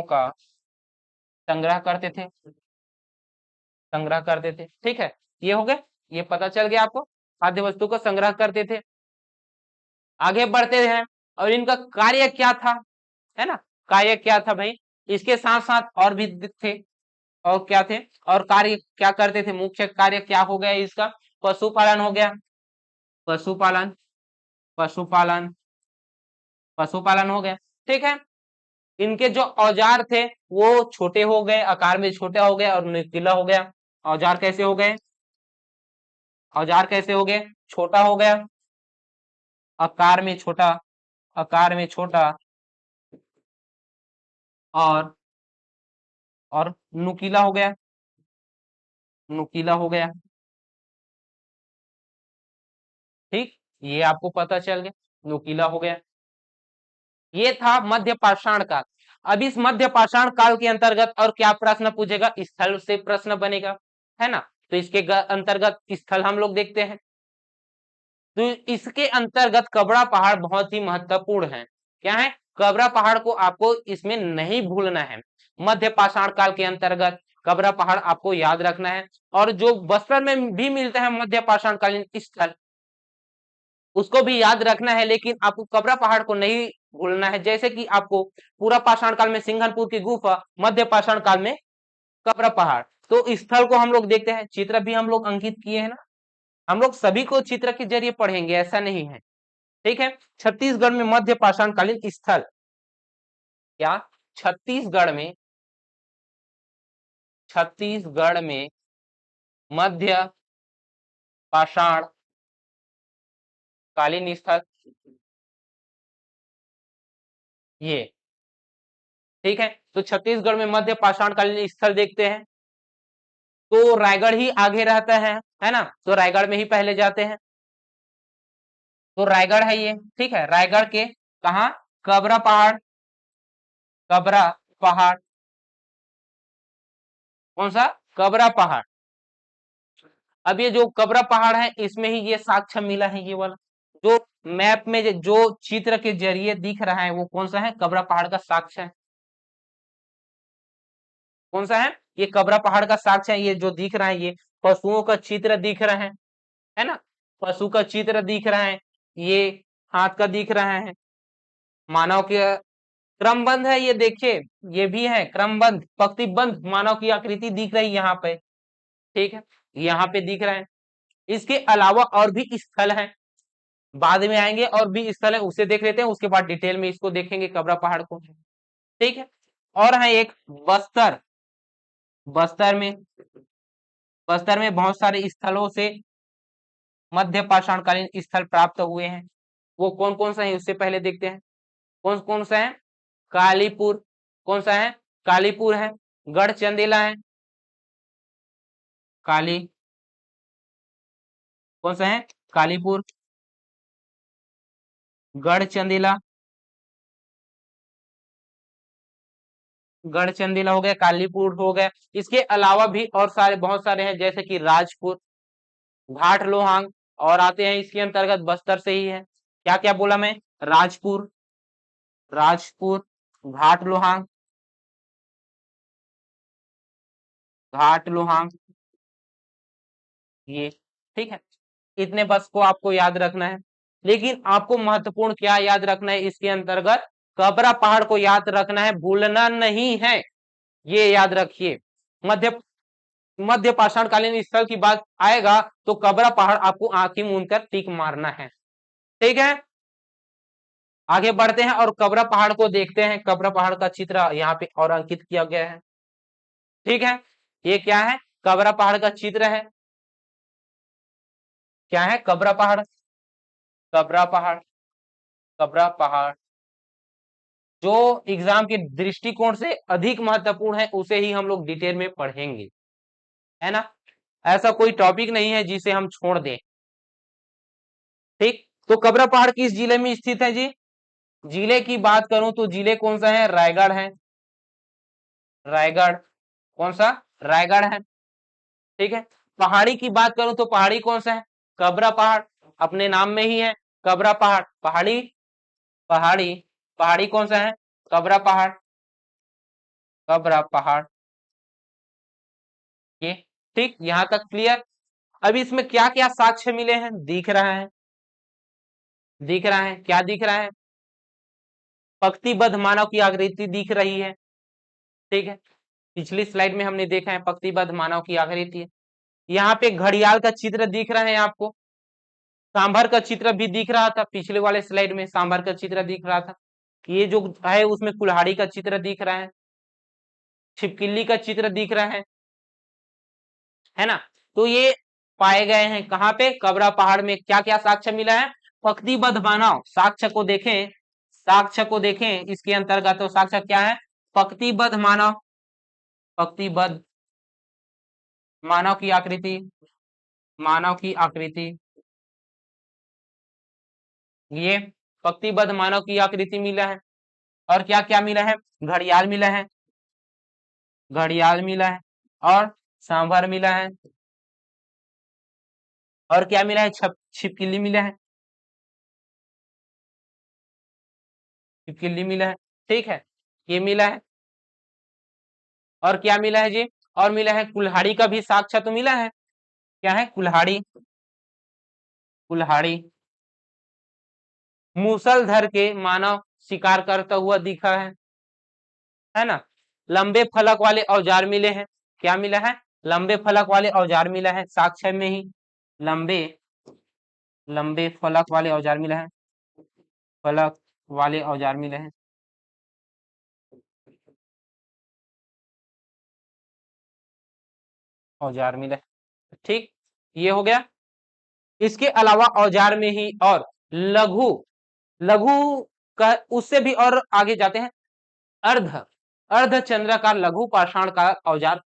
का संग्रह करते थे, संग्रह करते थे। ठीक है, ये हो गए, ये पता चल गया आपको, खाद्य वस्तु का संग्रह करते थे। आगे बढ़ते हैं, और इनका कार्य क्या था, है ना। कार्य क्या था भाई, इसके साथ साथ और भी थे। और क्या थे, और कार्य क्या करते थे, मुख्य कार्य क्या हो गया इसका, पशुपालन हो गया। पशुपालन पशुपालन पशुपालन हो गया। ठीक है। इनके जो औजार थे वो छोटे हो गए, आकार में छोटा हो गया और नुकीला हो गया। औजार कैसे हो गए, औजार कैसे हो गए, छोटा हो गया, आकार में छोटा, आकार में छोटा, और नुकीला हो गया, नुकीला हो गया। ठीक, ये आपको पता चल गया, नुकीला हो गया। ये था मध्य पाषाण काल। अब इस मध्य पाषाण काल के अंतर्गत और क्या प्रश्न पूछेगा, स्थल से प्रश्न बनेगा, है ना। तो इसके अंतर्गत स्थल हम लोग देखते हैं। तो इसके अंतर्गत कबड़ा पहाड़ बहुत ही महत्वपूर्ण है। क्या है, कबरा पहाड़ को आपको इसमें नहीं भूलना है। मध्य पाषाण काल के अंतर्गत कबरा पहाड़ आपको याद रखना है। और जो बस्तर में भी मिलते हैं मध्य पाषाण कालीन स्थल, उसको भी याद रखना है। लेकिन आपको कबरा पहाड़ को नहीं भूलना है। जैसे कि आपको पूरा पाषाण काल में सिंघनपुर की गुफा, मध्य पाषाण काल में कबरा पहाड़। तो स्थल को हम लोग देखते हैं, चित्र भी हम लोग अंकित किए हैं ना। हम लोग सभी को चित्र के जरिए पढ़ेंगे, ऐसा नहीं है। ठीक है। छत्तीसगढ़ में मध्य पाषाण कालीन स्थल, क्या, छत्तीसगढ़ में, छत्तीसगढ़ में मध्य पाषाण कालीन स्थल, ये। ठीक है, तो छत्तीसगढ़ में मध्य पाषाण कालीन स्थल देखते हैं, तो रायगढ़ ही आगे रहता है ना। तो रायगढ़ में ही पहले जाते हैं। तो रायगढ़ है ये। ठीक है, रायगढ़ के कहा, कबरा पहाड़, कबरा पहाड़, कौन सा, कबरा पहाड़। अब ये जो कबरा पहाड़ है, इसमें ही ये साक्ष्य मिला है, ये वाला जो मैप में जो चित्र के जरिए दिख रहा है, वो कौन सा है, कबरा पहाड़ का साक्ष्य है। कौन सा है, ये कबरा पहाड़ का साक्ष्य है। ये जो दिख रहा है, ये पशुओं का चित्र दिख रहा है ना। पशु का चित्र दिख रहा है, ये हाथ का दिख रहा है, मानव के क्रमबंध है, ये देखिए, ये भी है क्रमबंध, पंक्तिबंध मानव की आकृति दिख रही है यहाँ पे। ठीक है, यहाँ पे दिख रहा है। इसके अलावा और भी स्थल हैं, बाद में आएंगे, और भी स्थल है, उसे देख लेते हैं, उसके बाद डिटेल में इसको देखेंगे, कबरा पहाड़ को। ठीक है। और है एक बस्तर, बस्तर में, बस्तर में बहुत सारे स्थलों से मध्य पाषाणकालीन स्थल प्राप्त हुए हैं। वो कौन कौन सा है, उससे पहले देखते हैं। कौन कौन सा है, कालीपुर, कौन सा है, कालीपुर है, गढ़चंदेला है, काली, कौन सा है, कालीपुर, गढ़चंदेला, गढ़चंदेला हो गया, कालीपुर हो गया। इसके अलावा भी और सारे, बहुत सारे हैं, जैसे कि राजपुर, घाट लोहांग, और आते हैं इसके अंतर्गत बस्तर से ही है। क्या क्या बोला मैं, राजपुर, राजपुर, घाट लोहांग, घाट लोहांग, ये। ठीक है, इतने बस को आपको याद रखना है। लेकिन आपको महत्वपूर्ण क्या याद रखना है इसके अंतर्गत, कबरा पहाड़ को याद रखना है, भूलना नहीं है, ये याद रखिए। मध्य मध्य पाषाणकालीन स्थल की बात आएगा, तो कबरा पहाड़ आपको आंखें मूंद कर टिक मारना है। ठीक है, आगे बढ़ते हैं और कबरा पहाड़ को देखते हैं। कबरा पहाड़ का चित्र यहाँ पे और अंकित किया गया है। ठीक है, ये क्या है, कबरा पहाड़ का चित्र है। क्या है, कबरा पहाड़, कबरा पहाड़, कबरा पहाड़ जो एग्जाम के दृष्टिकोण से अधिक महत्वपूर्ण है, उसे ही हम लोग डिटेल में पढ़ेंगे, है ना। ऐसा कोई टॉपिक नहीं है जिसे हम छोड़ दें। ठीक, तो कबरा पहाड़ किस जिले में स्थित है जी, जिले की बात करूं तो जिले कौन सा है, रायगढ़ है। रायगढ़, कौन सा? रायगढ़ है। ठीक है। पहाड़ी की बात करूं तो पहाड़ी कौन सा है? कबरा पहाड़, अपने नाम में ही है कबरा पहाड़। पहाड़ी, पहाड़ी, पहाड़ी कौन सा है? कबरा पहाड़, कबरा पहाड़। ये ठीक, यहां तक क्लियर। अब इसमें क्या क्या साक्ष्य मिले हैं दिख रहा है, दिख रहा है, क्या दिख रहा है? पंक्तिबद्ध मानव की आकृति दिख रही है। ठीक है, पिछली स्लाइड में हमने देखा है पंक्तिबद्ध मानव की आकृति है। यहाँ पे घड़ियाल का चित्र दिख रहा है आपको, सांभर का चित्र भी दिख रहा था, पिछले वाले स्लाइड में सांभर का चित्र दिख रहा था। ये जो है उसमें कुल्हाड़ी का चित्र दिख रहा है, छिपकिली का चित्र दिख रहा है ना? तो ये पाए गए हैं कहाँ पे? कबरा पहाड़ में। क्या क्या साक्ष्य मिला है? पंक्तिबद्ध मानव, साक्ष्य को देखें, साक्ष्य को देखें इसके अंतर्गत। तो साक्ष्य क्या है? पंक्तिबद्ध मानव, पंक्तिबद्ध मानव की आकृति, मानव की आकृति, ये पंक्तिबद्ध मानव की आकृति मिला है। और क्या क्या मिला है? घड़ियाल मिला है, घड़ियाल मिला है, और सांभर मिला है, और क्या मिला है? छिपकिली मिला है, छिपकिली मिला है। ठीक है, ये मिला है। और क्या मिला है जी? और मिला है कुल्हाड़ी का भी साक्ष्य तो मिला है। क्या है? कुल्हाड़ी, कुल्हाड़ी। मूसलधर के मानव शिकार करता हुआ दिखा है ना? लंबे फलक वाले औजार मिले हैं। क्या मिला है? लंबे फलक वाले औजार मिला है साक्ष्य में ही। लंबे, लंबे फलक वाले औजार मिला है, फलक वाले औजार मिले हैं। औजार मिले, ठीक, ये हो गया। इसके अलावा औजार में ही और लघु, लघु का उससे भी और आगे जाते हैं, अर्ध, अर्ध चंद्राकार लघु पाषाण का औजार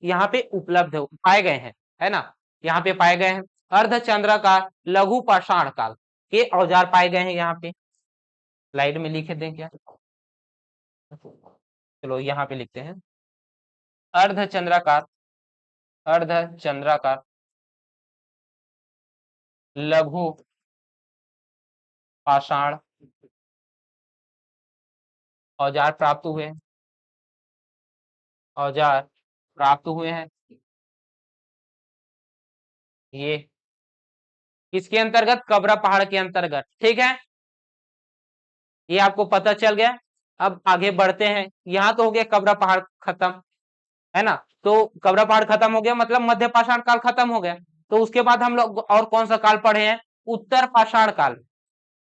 यहाँ पे उपलब्ध पाए गए हैं, है ना? यहाँ पे पाए गए हैं अर्ध चंद्राकार लघु पाषाण काल के औजार पाए गए हैं यहाँ पे। स्लाइड में लिखे दें क्या? चलो यहाँ पे लिखते हैं, अर्ध चंद्राकार, अर्ध चंद्राकार लघु पाषाण औजार प्राप्त हुए, औजार प्राप्त हुए हैं। ये किसके अंतर्गत? कबरा पहाड़ के अंतर्गत। ठीक है, ये आपको पता चल गया। अब आगे बढ़ते हैं। यहाँ तो हो गया कबरा पहाड़ खत्म, है ना? तो कबरा पहाड़ खत्म हो गया मतलब मध्य पाषाण काल खत्म हो गया। तो उसके बाद हम लोग और कौन सा काल पढ़े हैं? उत्तर पाषाण काल।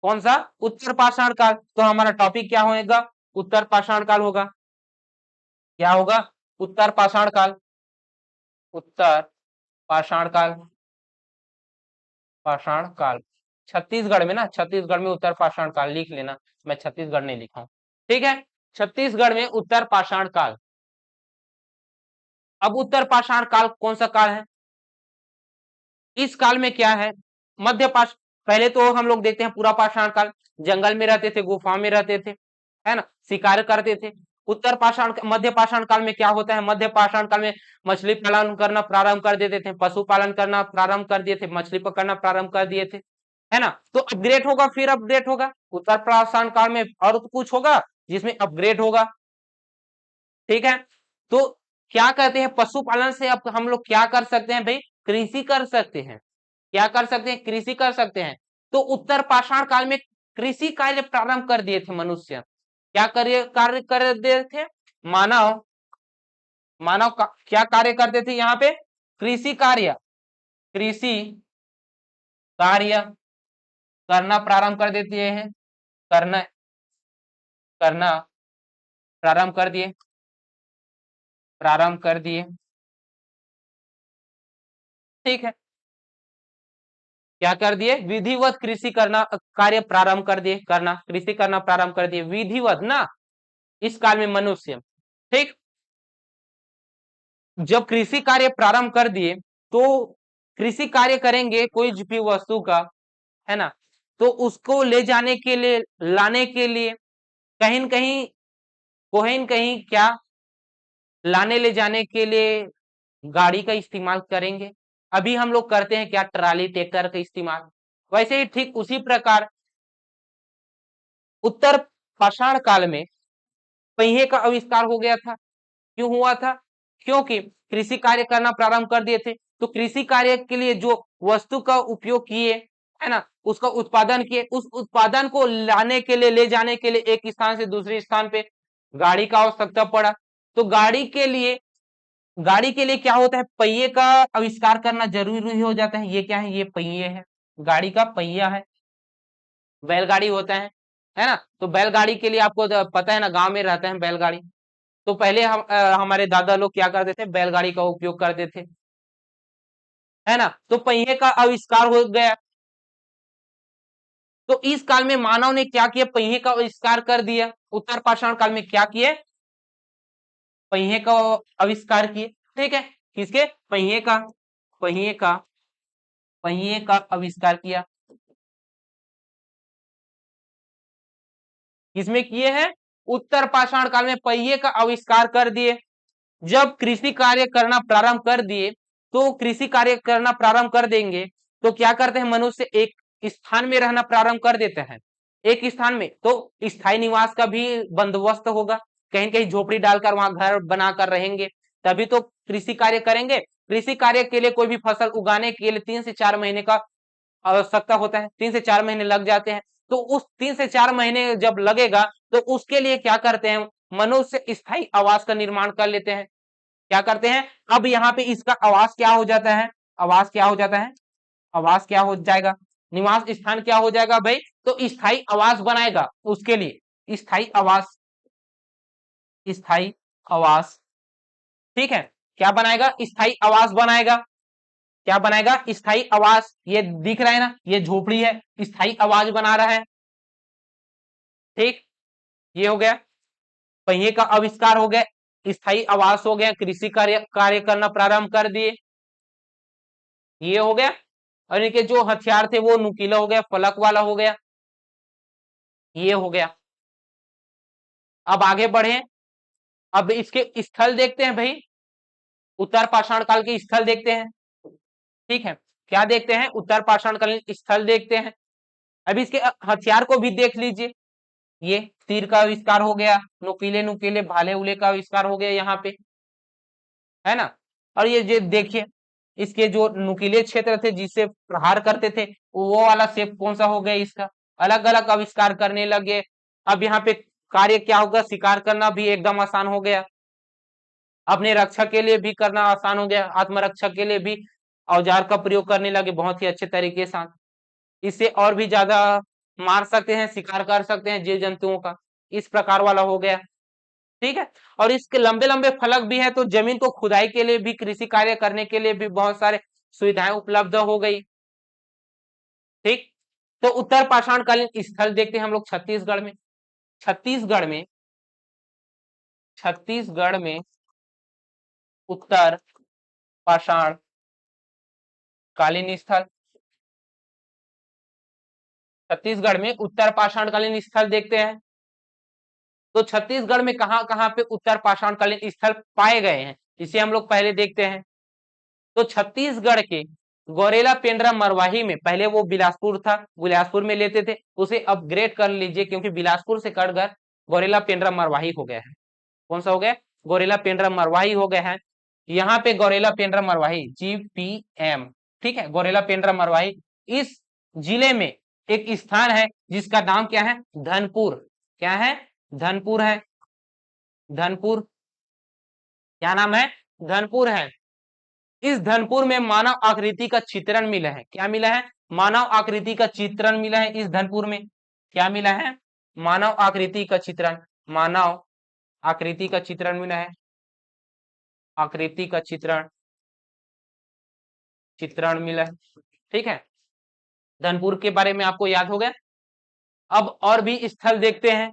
कौन सा? उत्तर पाषाण काल। तो हमारा टॉपिक क्या होगा? उत्तर पाषाण काल होगा। क्या होगा? उत्तर पाषाण काल, उत्तर पाषाण काल, पाषाण काल। छत्तीसगढ़ में ना, छत्तीसगढ़ में उत्तर पाषाण काल लिख लेना, मैं छत्तीसगढ़ नहीं लिखा हूं। ठीक है, छत्तीसगढ़ में उत्तर पाषाण काल। अब उत्तर पाषाण काल कौन सा काल है? इस काल में क्या है? मध्य पाष, पहले तो हम लोग देखते हैं पूरा पाषाण काल, जंगल में रहते थे, गुफा में रहते थे, है ना? शिकार करते थे। उत्तर पाषाण, मध्य पाषाण काल में क्या होता है? मध्य पाषाण काल में मछली पालन करना प्रारंभ कर देते थे, पशुपालन करना प्रारंभ कर दिए थे, मछली पकड़ना प्रारंभ कर दिए थे, है ना? तो अपग्रेड होगा, फिर अपग्रेड होगा। उत्तर पाषाण काल में और कुछ होगा जिसमें अपग्रेड होगा। ठीक है, तो क्या कहते हैं? पशुपालन से अब हम लोग क्या कर सकते हैं भाई? कृषि कर सकते हैं। क्या कर सकते हैं? कृषि कर सकते हैं। तो उत्तर पाषाण काल में कृषि कार्य प्रारंभ कर दिए थे मनुष्य। क्या कार्य कर दिए थे? मानव, मानव क्या कार्य करते थे यहाँ पे? कृषि कार्य, कृषि कार्य करना प्रारंभ कर देते हैं, करना, करना प्रारंभ कर दिए, प्रारंभ कर दिए। ठीक है, क्या कर दिए? विधिवत कृषि करना, कार्य प्रारंभ कर दिए, करना, कृषि करना प्रारंभ कर दिए विधिवत ना, इस काल में मनुष्य। ठीक, जब कृषि कार्य प्रारंभ कर दिए तो कृषि कार्य करेंगे कोई भी वस्तु का, है ना? तो उसको ले जाने के लिए, लाने के लिए कहीं न कहीं, कहीं क्या लाने ले जाने के लिए गाड़ी का इस्तेमाल करेंगे। अभी हम लोग करते हैं क्या, ट्राली ट्रैक्टर का इस्तेमाल। वैसे ही ठीक उसी प्रकार उत्तर पाषाण काल में पहिए का आविष्कार हो गया था। क्यों हुआ था? क्योंकि कृषि कार्य करना प्रारंभ कर दिए थे। तो कृषि कार्य के लिए जो वस्तु का उपयोग किए, है ना, उसका उत्पादन किए, उस उत्पादन को लाने के लिए, ले जाने के लिए एक स्थान से दूसरे स्थान पे गाड़ी का आवश्यकता पड़ा। तो गाड़ी के लिए क्या होता है, पहिए का आविष्कार करना जरूरी हो जाता है। ये क्या है, ये पहिए है, गाड़ी का पहिया है। बैलगाड़ी होता है ना। तो बैलगाड़ी के लिए आपको पता है ना, गांव में रहते हैं बैलगाड़ी। तो पहले हमारे दादा लोग क्या करते थे, बैलगाड़ी का उपयोग करते थे, है ना। तो पहिए का आविष्कार हो गया। तो इस काल में मानव ने क्या किया, पहिए का आविष्कार कर दिया। उत्तर पाषाण काल में क्या किए, पहिए का आविष्कार किए। ठीक है, किसके, पहिए का पहिए का आविष्कार किया। किसमें किए हैं, उत्तर पाषाण काल में पहिए का आविष्कार कर दिए। जब कृषि कार्य करना प्रारंभ कर दिए, तो कृषि कार्य करना प्रारंभ कर देंगे तो क्या करते हैं, मनुष्य एक स्थान में रहना प्रारंभ कर देते हैं। एक स्थान में तो स्थायी निवास का भी बंदोबस्त होगा, कहीं कहीं झोपड़ी डालकर वहां घर बनाकर रहेंगे, तभी तो कृषि कार्य करेंगे। कृषि कार्य के लिए कोई भी फसल उगाने के लिए 3 से 4 महीने का आवश्यकता होता है, 3 से 4 महीने लग जाते हैं। तो उस 3 से 4 महीने जब लगेगा, तो उसके लिए क्या करते हैं, मनुष्य स्थायी आवास का निर्माण कर लेते हैं। क्या करते हैं, अब यहाँ पे इसका आवास क्या हो जाता है, आवास क्या हो जाता है, आवास क्या हो जाएगा, निवास स्थान क्या हो जाएगा भाई, तो स्थायी आवास बनाएगा उसके लिए, स्थायी आवास। ठीक है, क्या बनाएगा, स्थायी आवास बनाएगा। क्या बनाएगा, स्थायी आवास। ये दिख रहा है ना, ये झोपड़ी है, स्थायी आवास बना रहा है। ठीक, ये हो गया, पहिए का आविष्कार हो गया, स्थायी आवास हो गया, कृषि कार्य करना प्रारंभ कर दिए, ये हो गया। और इनके जो हथियार थे वो नुकीला हो गया, फलक वाला हो गया, ये हो गया। अब आगे बढ़े, अब इसके स्थल देखते हैं भाई, उत्तर पाषाण काल के स्थल देखते हैं। ठीक है, क्या देखते हैं, उत्तर पाषाण कालीन स्थल देखते हैं। अब इसके हथियार को भी देख लीजिए, ये तीर का आविष्कार हो गया, नुकीले नुकीले भाले उले का आविष्कार हो गया यहाँ पे, है ना। और ये जो देखिए, इसके जो नुकीले क्षेत्र थे जिससे प्रहार करते थे, वो वाला शेप कौन सा हो गया इसका, अलग अलग आविष्कार करने लगे। अब यहाँ पे कार्य क्या होगा, शिकार करना भी एकदम आसान हो गया, अपने रक्षा के लिए भी करना आसान हो गया, आत्मरक्षा के लिए भी औजार का प्रयोग करने लगे बहुत ही अच्छे तरीके से। इससे और भी ज्यादा मार सकते हैं, शिकार कर सकते हैं जीव जंतुओं का, इस प्रकार वाला हो गया। ठीक है, और इसके लंबे लंबे फलक भी है, तो जमीन को खुदाई के लिए भी, कृषि कार्य करने के लिए भी बहुत सारे सुविधाएं उपलब्ध हो गई। ठीक, तो उत्तर पाषाणकालीन स्थल देखते हैं हम लोग छत्तीसगढ़ में। छत्तीसगढ़ में छत्तीसगढ़ में उत्तर पाषाण कालीन स्थल, छत्तीसगढ़ में उत्तर पाषाण कालीन स्थल देखते हैं। तो छत्तीसगढ़ में कहां कहां पे उत्तर पाषाण कालीन स्थल पाए गए हैं, इसे हम लोग पहले देखते हैं। तो छत्तीसगढ़ के गौरेला पेंड्रा मरवाही में, पहले वो बिलासपुर था, बिलासपुर में लेते थे, उसे अपग्रेड कर लीजिए क्योंकि बिलासपुर से कटकर गौरेला पेंड्रा मरवाही हो गया है। कौन सा हो गया, गौरेला पेंड्रा मरवाही हो गया है। यहाँ पे गौरेला पेंड्रा मरवाही, GPM। ठीक है, गौरेला पेंड्रा मरवाही, इस जिले में एक स्थान है जिसका नाम क्या है, धनपुर। क्या है, धनपुर है, धनपुर। क्या नाम है, धनपुर है। इस धनपुर में मानव आकृति का चित्रण मिला है। क्या मिला है, मानव आकृति का चित्रण मिला है इस धनपुर में। क्या मिला है, मानव आकृति का चित्रण, मानव आकृति का चित्रण मिला है, आकृति का चित्रण, चित्रण मिला है। ठीक है, धनपुर के बारे में आपको याद हो गया। अब और भी स्थल देखते हैं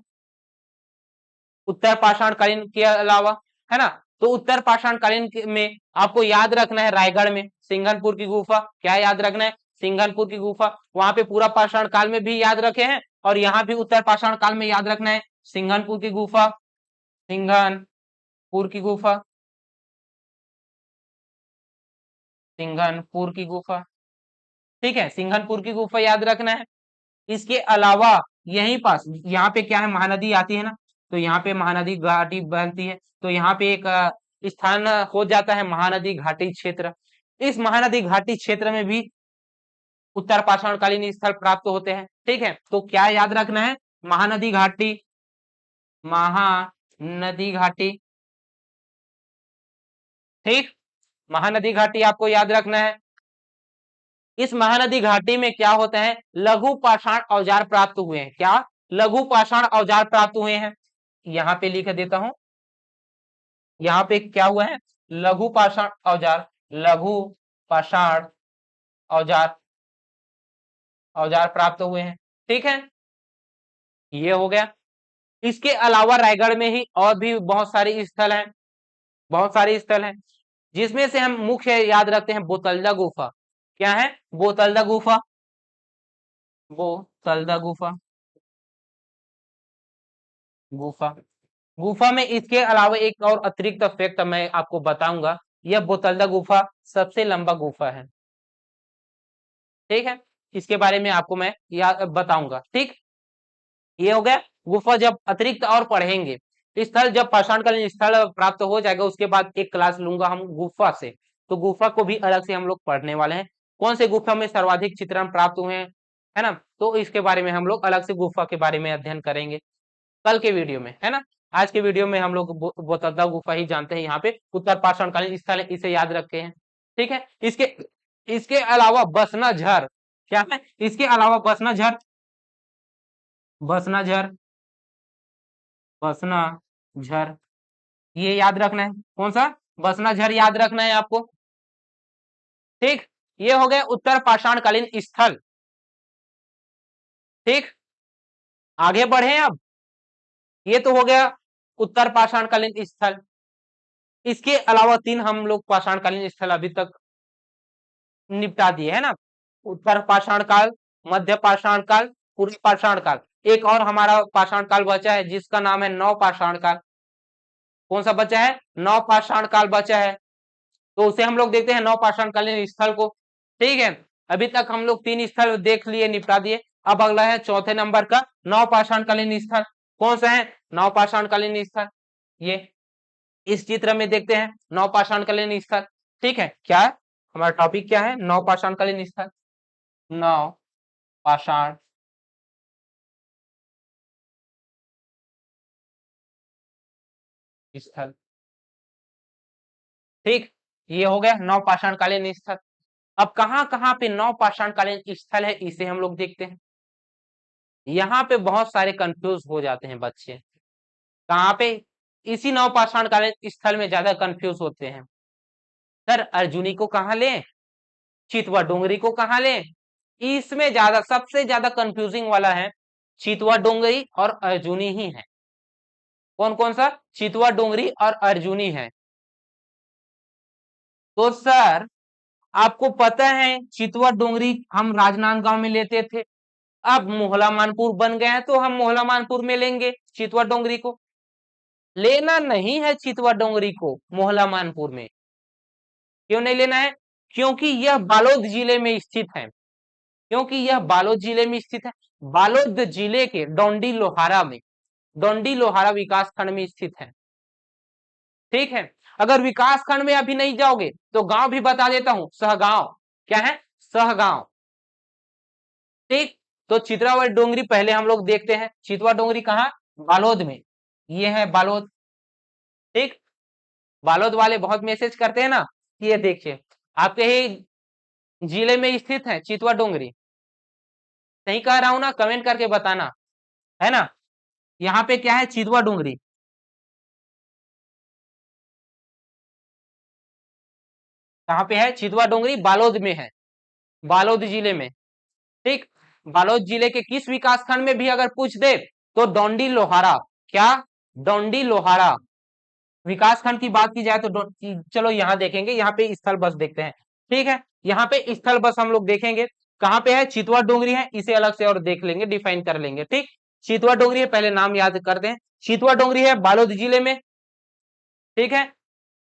उत्तर पाषाण कालीन के अलावा, है ना। तो उत्तर पाषाण कालीन में आपको याद रखना है, रायगढ़ में सिंघनपुर की गुफा। क्या याद रखना है, सिंघनपुर की गुफा। वहां पे पूरा पाषाण काल में भी याद रखे हैं, और यहाँ भी उत्तर पाषाण काल में याद रखना है, सिंघनपुर की गुफा, सिंघनपुर की गुफा। सिंघनपुर की गुफा। ठीक है, सिंघनपुर की गुफा याद रखना है। इसके अलावा यहीं पास यहाँ पे क्या है, महानदी आती है ना, तो यहाँ पे महानदी घाटी बनती है, तो यहाँ पे एक स्थान हो जाता है महानदी घाटी क्षेत्र। इस महानदी घाटी क्षेत्र में भी उत्तर पाषाणकालीन स्थल प्राप्त होते हैं। ठीक है, तो क्या याद रखना है, महानदी घाटी, महानदी घाटी। ठीक, महानदी घाटी आपको याद रखना है। इस महानदी घाटी में क्या होता है, लघु पाषाण औजार प्राप्त हुए हैं। क्या, लघु पाषाण औजार प्राप्त हुए हैं। यहाँ पे लिख देता हूं, यहाँ पे क्या हुआ है, लघु पाषाण औजार, लघु पाषाण औजार, औजार प्राप्त हुए हैं। ठीक है, ये हो गया। इसके अलावा रायगढ़ में ही और भी बहुत सारे स्थल हैं, बहुत सारे स्थल हैं, जिसमें से हम मुख्य याद रखते हैं बोतलदा गुफा। क्या है, बोतलदा गुफा, बोतलदा गुफा, गुफा। गुफा में इसके अलावा एक और अतिरिक्त फैक्ट मैं आपको बताऊंगा, यह बोतलदा गुफा सबसे लंबा गुफा है। ठीक है, इसके बारे में आपको मैं याद बताऊंगा। ठीक, ये हो गया गुफा। जब अतिरिक्त और पढ़ेंगे स्थल, जब पाषाणकालीन स्थल प्राप्त हो जाएगा, उसके बाद एक क्लास लूंगा हम गुफा से, तो गुफा को भी अलग से हम लोग पढ़ने वाले हैं। कौन से गुफा में सर्वाधिक चित्रण प्राप्त हुए हैं, है ना, तो इसके बारे में हम लोग अलग से गुफा के बारे में अध्ययन करेंगे कल के वीडियो में, है ना। आज के वीडियो में हम लोग बोतलदा गुफा ही जानते हैं, यहाँ पे उत्तर पाषाणकालीन स्थल है, इसे याद रखते हैं। ठीक है, इसके इसके अलावा बसना झर, क्या है, इसके अलावा बसना झर, बसना झर, बसना झर, ये याद रखना है। कौन सा, बसना झर याद रखना है आपको। ठीक, ये हो गए उत्तर पाषाणकालीन स्थल। ठीक, आगे बढ़े अब, ये तो हो गया उत्तर पाषाणकालीन स्थल। इसके अलावा तीन हम लोग पाषाणकालीन स्थल अभी तक निपटा दिए, है ना। उत्तर पाषाण काल, मध्य पाषाण काल, पूर्व पाषाण काल। एक और हमारा पाषाण काल बचा है जिसका नाम है नव पाषाण काल। कौन सा बचा है, नव पाषाण काल बचा है, तो उसे हम लोग देखते हैं नव पाषाणकालीन स्थल को। ठीक है, अभी तक हम लोग तीन स्थल देख लिए, निपटा दिए। अब अगला है चौथे नंबर का नव पाषाणकालीन स्थल। कौन सा है, नव पाषाणकालीन स्थल, ये इस चित्र में देखते हैं नव पाषाणकालीन स्थल। ठीक है, क्या है हमारा टॉपिक, क्या है, नव पाषाणकालीन स्थल, नव पाषाण स्थल। ठीक, ये हो गया नव पाषाणकालीन स्थल। अब कहां कहां पे नव पाषाणकालीन स्थल है, इसे हम लोग देखते हैं। यहाँ पे बहुत सारे कंफ्यूज हो जाते हैं बच्चे, कहाँ पे, इसी नव पाषाणकालीन स्थल में ज्यादा कंफ्यूज होते हैं। सर अर्जुनी को कहाँ लें, चितवा डोंगरी को कहाँ लें, इसमें ज्यादा सबसे ज्यादा कंफ्यूजिंग वाला है चितवा डोंगरी और अर्जुनी ही है। कौन कौन सा, चितवा डोंगरी और अर्जुनी है। तो सर आपको पता है चितवा डोंगरी हम राजनांदगांव में लेते थे, अब मोहला मानपुर बन गए हैं तो हम मोहला मानपुर में लेंगे चितवा डोंगरी को। लेना नहीं है चितवा डोंगरी को मोहला मानपुर में, क्यों नहीं लेना है, क्योंकि यह बालोद जिले में स्थित है, क्योंकि यह बालोद जिले में स्थित है। बालोद जिले के डोंडी लोहारा में, डोंडी लोहारा विकास खंड में स्थित है। ठीक है, अगर विकास खंड में अभी नहीं जाओगे तो गांव भी बता देता हूं, सहगांव। क्या है, सहगांव। ठीक, तो चितवा डोंगरी पहले हम लोग देखते हैं, चितवा डोंगरी कहाँ, बालोद में, ये है बालोद। ठीक, बालोद वाले बहुत मैसेज करते हैं ना, ये देखिए आपके ही जिले में स्थित है चितवा डोंगरी। सही कह रहा हूं ना, कमेंट करके बताना, है ना। यहाँ पे क्या है, चितवा डोंगरी, कहाँ पे है, चितवा डोंगरी बालोद में है, बालोद जिले में। ठीक, बालोद जिले के किस विकास खंड में भी अगर पूछ दे तो डोंडी लोहारा, क्या, डोंडी लोहारा विकास खंड की बात की जाए तो चलो यहाँ देखेंगे, यहाँ पे स्थल बस देखते हैं। ठीक है, यहाँ पे स्थल बस हम लोग देखेंगे, कहाँ पे है, चितवा डोंगरी है, इसे अलग से और देख लेंगे, डिफाइन कर लेंगे। ठीक, चितवा डोंगरी है, पहले नाम याद कर दें, चितवा डोंगरी है बालोद जिले में। ठीक है,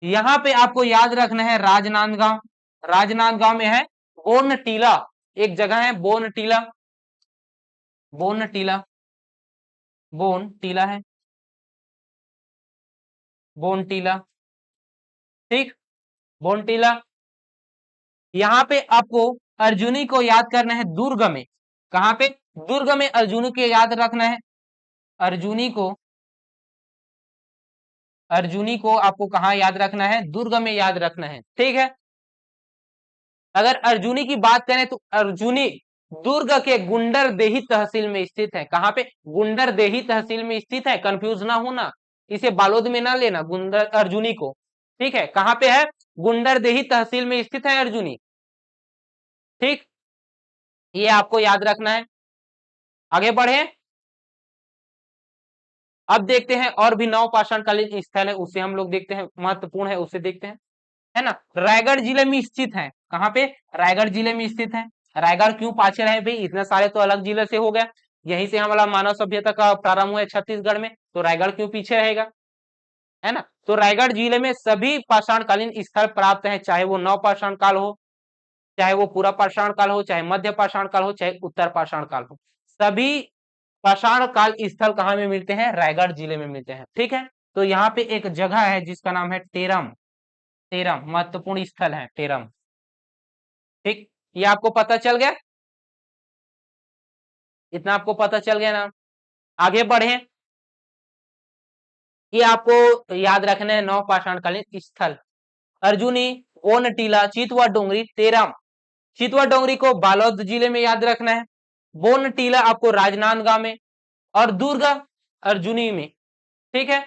यहाँ पे आपको याद रखना है राजनांदगांव। राजनांदगांव में है। बोनटीला एक जगह है, बोनटीला, बोनटीला, बोनटीला है, बोनटीला, ठीक, बोनटीला। यहाँ पे आपको अर्जुनी को याद करना है दुर्ग में। कहाँ पे? दुर्ग में अर्जुनी को याद रखना है। अर्जुनी को, अर्जुनी को आपको कहाँ याद रखना है? दुर्ग में याद रखना है, ठीक है। अगर अर्जुनी की बात करें तो अर्जुनी दुर्ग के गुंडरदेही तहसील में स्थित है। कहाँ पे? गुंडरदेही तहसील में स्थित है, कंफ्यूज ना होना, इसे बालोद में ना लेना गुंडर अर्जुनी को, ठीक है। कहाँ पे है? गुंडरदेही तहसील में स्थित है अर्जुनी, ठीक, ये आपको याद रखना है। आगे बढ़े, अब देखते हैं और भी नवपाषाणकालीन स्थल है, उसे हम लोग देखते हैं, महत्वपूर्ण है, उसे देखते हैं, है ना। रायगढ़ जिले में स्थित है। कहाँ पे? रायगढ़ जिले में स्थित है। रायगढ़ क्यों पाछे रहे भाई? इतने सारे तो अलग जिले से हो गया, यहीं से हमारा मानव सभ्यता का प्रारंभ हुआ है छत्तीसगढ़ में, तो रायगढ़ क्यों पीछे रहेगा, है ना। तो रायगढ़ जिले में सभी पाषाणकालीन स्थल प्राप्त है, चाहे वो नव पाषाण काल हो, चाहे वो पूरा पाषाण काल हो, चाहे मध्य पाषाण काल हो, चाहे उत्तर पाषाण काल हो, सभी पाषाण काल स्थल कहाँ में मिलते हैं? रायगढ़ जिले में मिलते हैं, ठीक है। तो यहाँ पे एक जगह है जिसका नाम है टेरम, टेरम महत्वपूर्ण स्थल है टेरम, ठीक, ये आपको पता चल गया, इतना आपको पता चल गया ना। आगे बढ़े, ये आपको याद रखना है नौ पाषाणकालीन स्थल। अर्जुनी, बोनटीला, चितवा डोंगरी, टेरम। चितवा डोंगरी को बालोद जिले में याद रखना है, बोनटीला आपको राजनांदगांव में, और दुर्ग अर्जुनी में, ठीक है।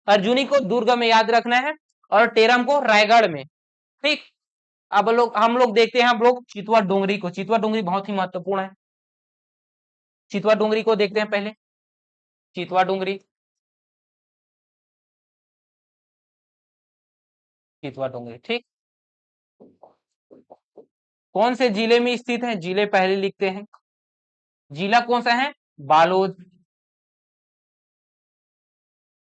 अर्जुनी को दुर्ग में याद रखना है और टेरम को रायगढ़ में, ठीक। अब लोग हम लोग देखते हैं, हम लोग चितवा डोंगरी को, चितवा डोंगरी बहुत ही महत्वपूर्ण है, चितवा डोंगरी को देखते हैं पहले। चितवा डोंगरी, चितवा डोंगरी, ठीक, कौन से जिले में स्थित है? जिले पहले लिखते हैं, जिला कौन सा है? बालोद,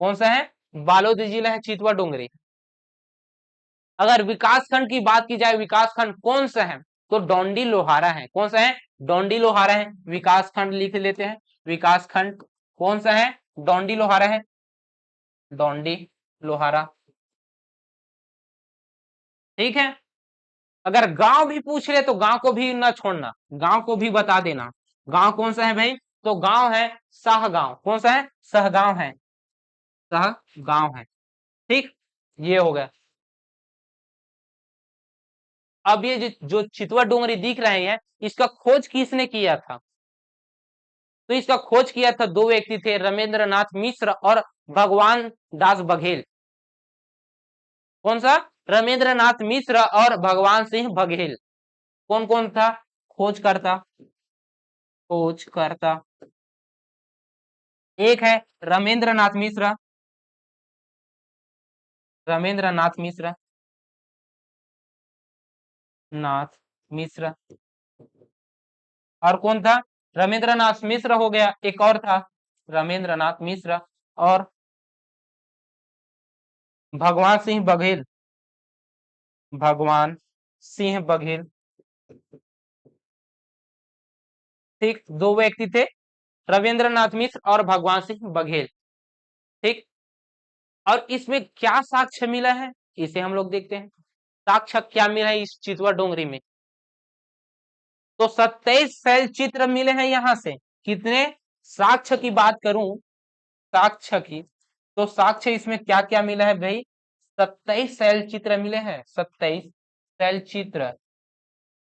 कौन सा है? बालोद जिला है चितवा डोंगरी। अगर विकासखंड की बात की जाए, विकासखंड कौन सा है? तो डोंडी लोहारा है। कौन सा है? डोंडी लोहारा है। विकासखंड लिख लेते हैं, विकासखंड कौन सा है? डोंडी लोहारा है, डोंडी लोहारा, ठीक है। अगर गांव भी पूछ ले तो गांव को भी ना छोड़ना, गांव को भी बता देना। गांव कौन सा है भाई? तो गांव है सहगांव। कौन सा है? सहगांव है, सहगांव है, ठीक, ये हो गया। अब ये जो चितवा डोंगरी दिख रहे हैं, इसका खोज किसने किया था? तो इसका खोज किया था दो व्यक्ति थे, रमेंद्र नाथ मिश्र और भगवान दास बघेल। कौन सा? रमेंद्र नाथ मिश्र और भगवान सिंह बघेल। कौन कौन था खोजकर्ता? खोजकर्ता एक है रमेंद्र नाथ मिश्र, रमेंद्र नाथ मिश्र, नाथ मिश्र, और कौन था? रमेंद्र नाथ मिश्र हो गया, एक और था रमेंद्र नाथ मिश्र और भगवान सिंह बघेल, भगवान सिंह बघेल, ठीक, दो व्यक्ति थे, रविंद्र नाथ मिश्र और भगवान सिंह बघेल, ठीक। और इसमें क्या साक्ष्य मिला है, इसे हम लोग देखते हैं। साक्ष्य क्या मिला है इस चितवा डोंगरी में? तो 27 शैल चित्र मिले हैं यहां से। कितने? साक्ष्य की बात करूं, साक्ष्य की, तो साक्ष्य इसमें क्या क्या मिला है भाई? 27 शैल चित्र मिले हैं, 27 शैल चित्र,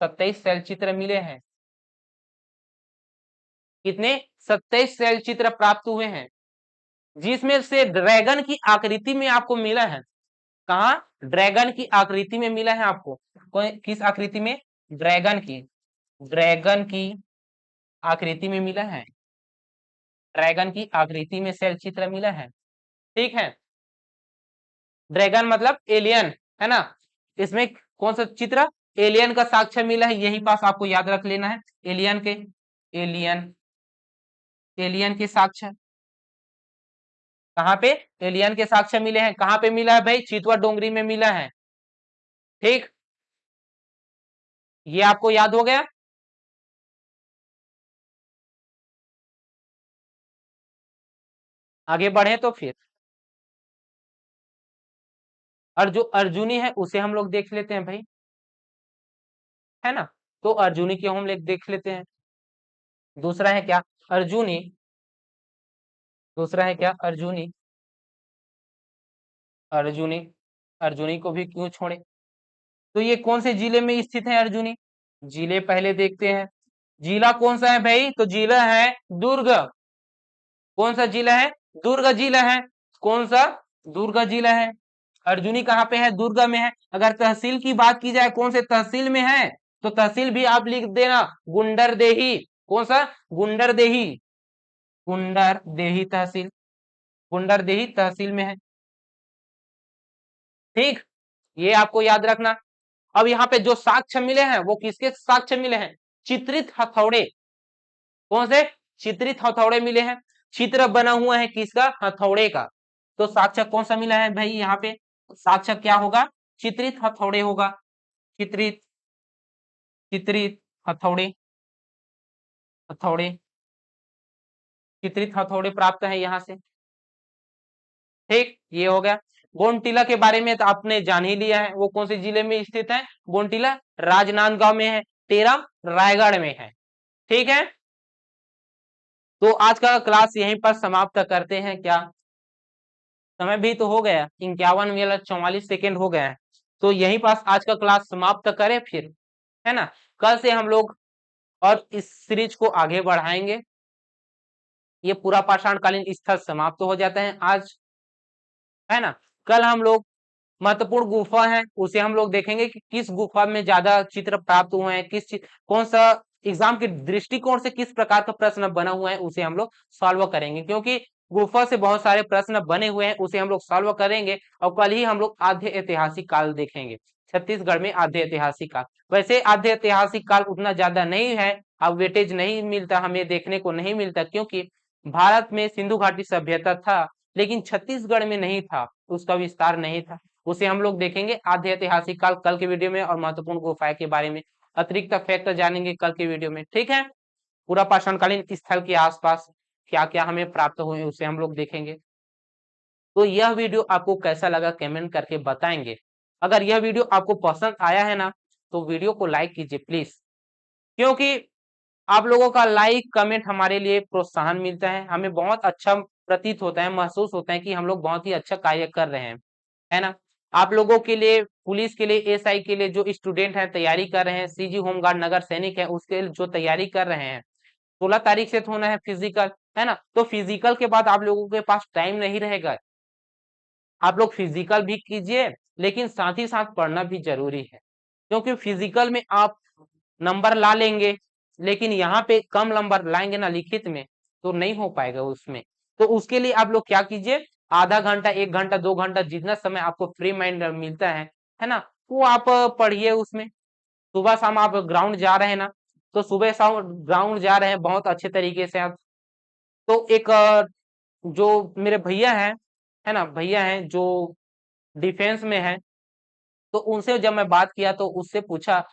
27 शैल चित्र मिले हैं। कितने? 27 शैल चित्र प्राप्त हुए हैं, जिसमें से ड्रैगन की आकृति में आपको मिला है। कहा? ड्रैगन की आकृति में मिला है आपको। किस आकृति में? ड्रैगन की, ड्रैगन की आकृति में मिला है, ड्रैगन की आकृति में शैल चित्र मिला है, ठीक है। ड्रैगन मतलब एलियन, है ना। इसमें कौन सा चित्र? एलियन का साक्ष्य मिला है, यही पास आपको याद रख लेना है, एलियन के, एलियन, एलियन के साक्ष्य कहाँ पे? एलियन के साक्ष्य मिले हैं। कहाँ पे मिला है भाई? चितवा डोंगरी में मिला है, ठीक। ये आपको याद हो गया। आगे बढ़े तो फिर और जो अर्जुनी है उसे हम लोग देख लेते हैं भाई, है ना। तो अर्जुनी की हम लोग देख लेते हैं। दूसरा है क्या, अर्जुनी। दूसरा है क्या, अर्जुनी। अर्जुनी, अर्जुनी को भी क्यों छोड़े। तो ये कौन से जिले में स्थित है अर्जुनी। जिले पहले देखते हैं। जिला कौन सा है भाई, तो जिला है दुर्ग। कौन सा जिला है, दुर्ग जिला है। कौन सा, दुर्ग जिला है। अर्जुनी कहाँ पे है, दुर्ग में है। अगर तहसील की बात की जाए कौन से तहसील में है, तो तहसील भी आप लिख देना, गुंडरदेही। कौन सा, गुंडरदेही। गुंडरदेही तहसील, गुंडरदेही तहसील में है। ठीक, ये आपको याद रखना। अब यहाँ पे जो साक्ष्य मिले हैं वो किसके साक्ष्य मिले हैं, चित्रित हथौड़े। कौन से, चित्रित हथौड़े मिले हैं। चित्र बना हुआ है किसका, हथौड़े का। तो साक्ष्य कौन सा मिला है भाई, यहाँ पे साक्ष्य क्या होगा, चित्रित हथौड़े होगा। चित्रित, चित्रित हथौड़े, हथौड़े, चित्रित हथौड़े प्राप्त है यहाँ से। ठीक, ये हो गया। गोंडटीला के बारे में तो आपने जान ही लिया है, वो कौन से जिले में स्थित है, गोंडटीला राजनांदगांव में है, टेरम रायगढ़ में है। ठीक है, तो आज का क्लास यहीं पर समाप्त करते हैं क्या, समय भी तो हो गया 51 44 सेकेंड हो गया है। तो यहीं पास आज का क्लास समाप्त करें फिर, है ना। कल से हम लोग और इस सीरीज को आगे बढ़ाएंगे। ये पूरा पाषाण कालीन स्थल समाप्त हो जाता है आज, है ना। कल हम लोग महत्वपूर्ण गुफा है उसे हम लोग देखेंगे कि किस गुफा में ज्यादा चित्र प्राप्त हुए हैं, कौन सा एग्जाम के दृष्टिकोण से किस प्रकार का प्रश्न बना हुआ है उसे हम लोग सॉल्व करेंगे, क्योंकि गुफा से बहुत सारे प्रश्न बने हुए हैं उसे हम लोग सॉल्व करेंगे। और कल ही हम लोग आद्य ऐतिहासिक काल देखेंगे, छत्तीसगढ़ में आद्य ऐतिहासिक काल। वैसे आद्य ऐतिहासिक काल उतना ज्यादा नहीं है, अब वेटेज नहीं मिलता, हमें देखने को नहीं मिलता, क्योंकि भारत में सिंधु घाटी सभ्यता था लेकिन छत्तीसगढ़ में नहीं था, उसका विस्तार नहीं था। उसे हम लोग देखेंगे आद्य ऐतिहासिक काल कल के वीडियो में, और महत्वपूर्ण गुफाएं के बारे में अतिरिक्त फैक्ट जानेंगे कल के वीडियो में। ठीक है, पूरा पाषाणकालीन स्थल के आसपास क्या क्या हमें प्राप्त हुए उसे हम लोग देखेंगे। तो यह वीडियो आपको कैसा लगा कमेंट करके बताएंगे। अगर यह वीडियो आपको पसंद आया है ना, तो वीडियो को लाइक कीजिए प्लीज, क्योंकि आप लोगों का लाइक कमेंट हमारे लिए प्रोत्साहन मिलता है, हमें बहुत अच्छा प्रतीत होता है, महसूस होता है कि हम लोग बहुत ही अच्छा कार्य कर रहे हैं, है ना। आप लोगों के लिए, पुलिस के लिए, एसआई के लिए जो स्टूडेंट हैं तैयारी कर रहे हैं, सीजी होमगार्ड नगर सैनिक है उसके लिए जो तैयारी कर रहे हैं, 16 तारीख से तो होना है फिजिकल, है ना। तो फिजिकल के बाद आप लोगों के पास टाइम नहीं रहेगा, आप लोग फिजिकल भी कीजिए, लेकिन साथ ही साथ पढ़ना भी जरूरी है, क्योंकि फिजिकल में आप नंबर ला लेंगे, लेकिन यहाँ पे कम नंबर लाएंगे ना लिखित में, तो नहीं हो पाएगा उसमें। तो उसके लिए आप लोग क्या कीजिए, आधा घंटा, 1 घंटा, 2 घंटा, जितना समय आपको फ्री माइंड मिलता है ना, वो आप पढ़िए उसमें। सुबह शाम आप ग्राउंड जा रहे हैं ना, तो सुबह शाम ग्राउंड जा रहे हैं बहुत अच्छे तरीके से आप। तो एक जो मेरे भैया है ना, भैया हैं जो डिफेंस में है, तो उनसे जब मैं बात किया तो उससे पूछा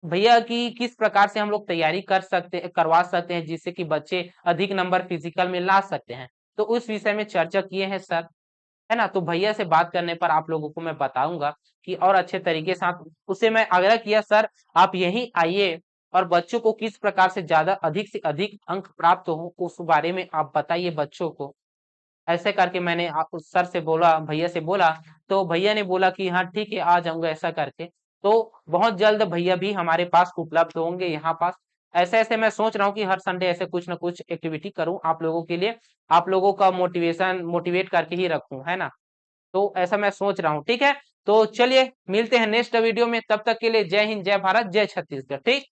भैया कि किस प्रकार से हम लोग तैयारी करवा सकते हैं जिससे कि बच्चे अधिक नंबर फिजिकल में ला सकते हैं, तो उस विषय में चर्चा किए हैं सर, है ना। तो भैया से बात करने पर आप लोगों को मैं बताऊंगा कि और अच्छे तरीके से आप, उससे मैं आग्रह किया सर आप यहीं आइए और बच्चों को किस प्रकार से ज्यादा अधिक से अधिक अंक प्राप्त हो उस बारे में आप बताइए बच्चों को। ऐसे करके मैंने उस सर से बोला, भैया से बोला, तो भैया ने बोला कि हाँ ठीक है आ जाऊंगा ऐसा करके। तो बहुत जल्द भैया भी हमारे पास उपलब्ध होंगे यहाँ पास। ऐसे ऐसे मैं सोच रहा हूँ कि हर संडे ऐसे कुछ ना कुछ एक्टिविटी करूँ आप लोगों के लिए, आप लोगों का मोटिवेट करके ही रखूं, है ना। तो ऐसा मैं सोच रहा हूँ, ठीक है। तो चलिए मिलते हैं नेक्स्ट वीडियो में, तब तक के लिए जय हिंद, जय भारत, जय छत्तीसगढ़। ठीक।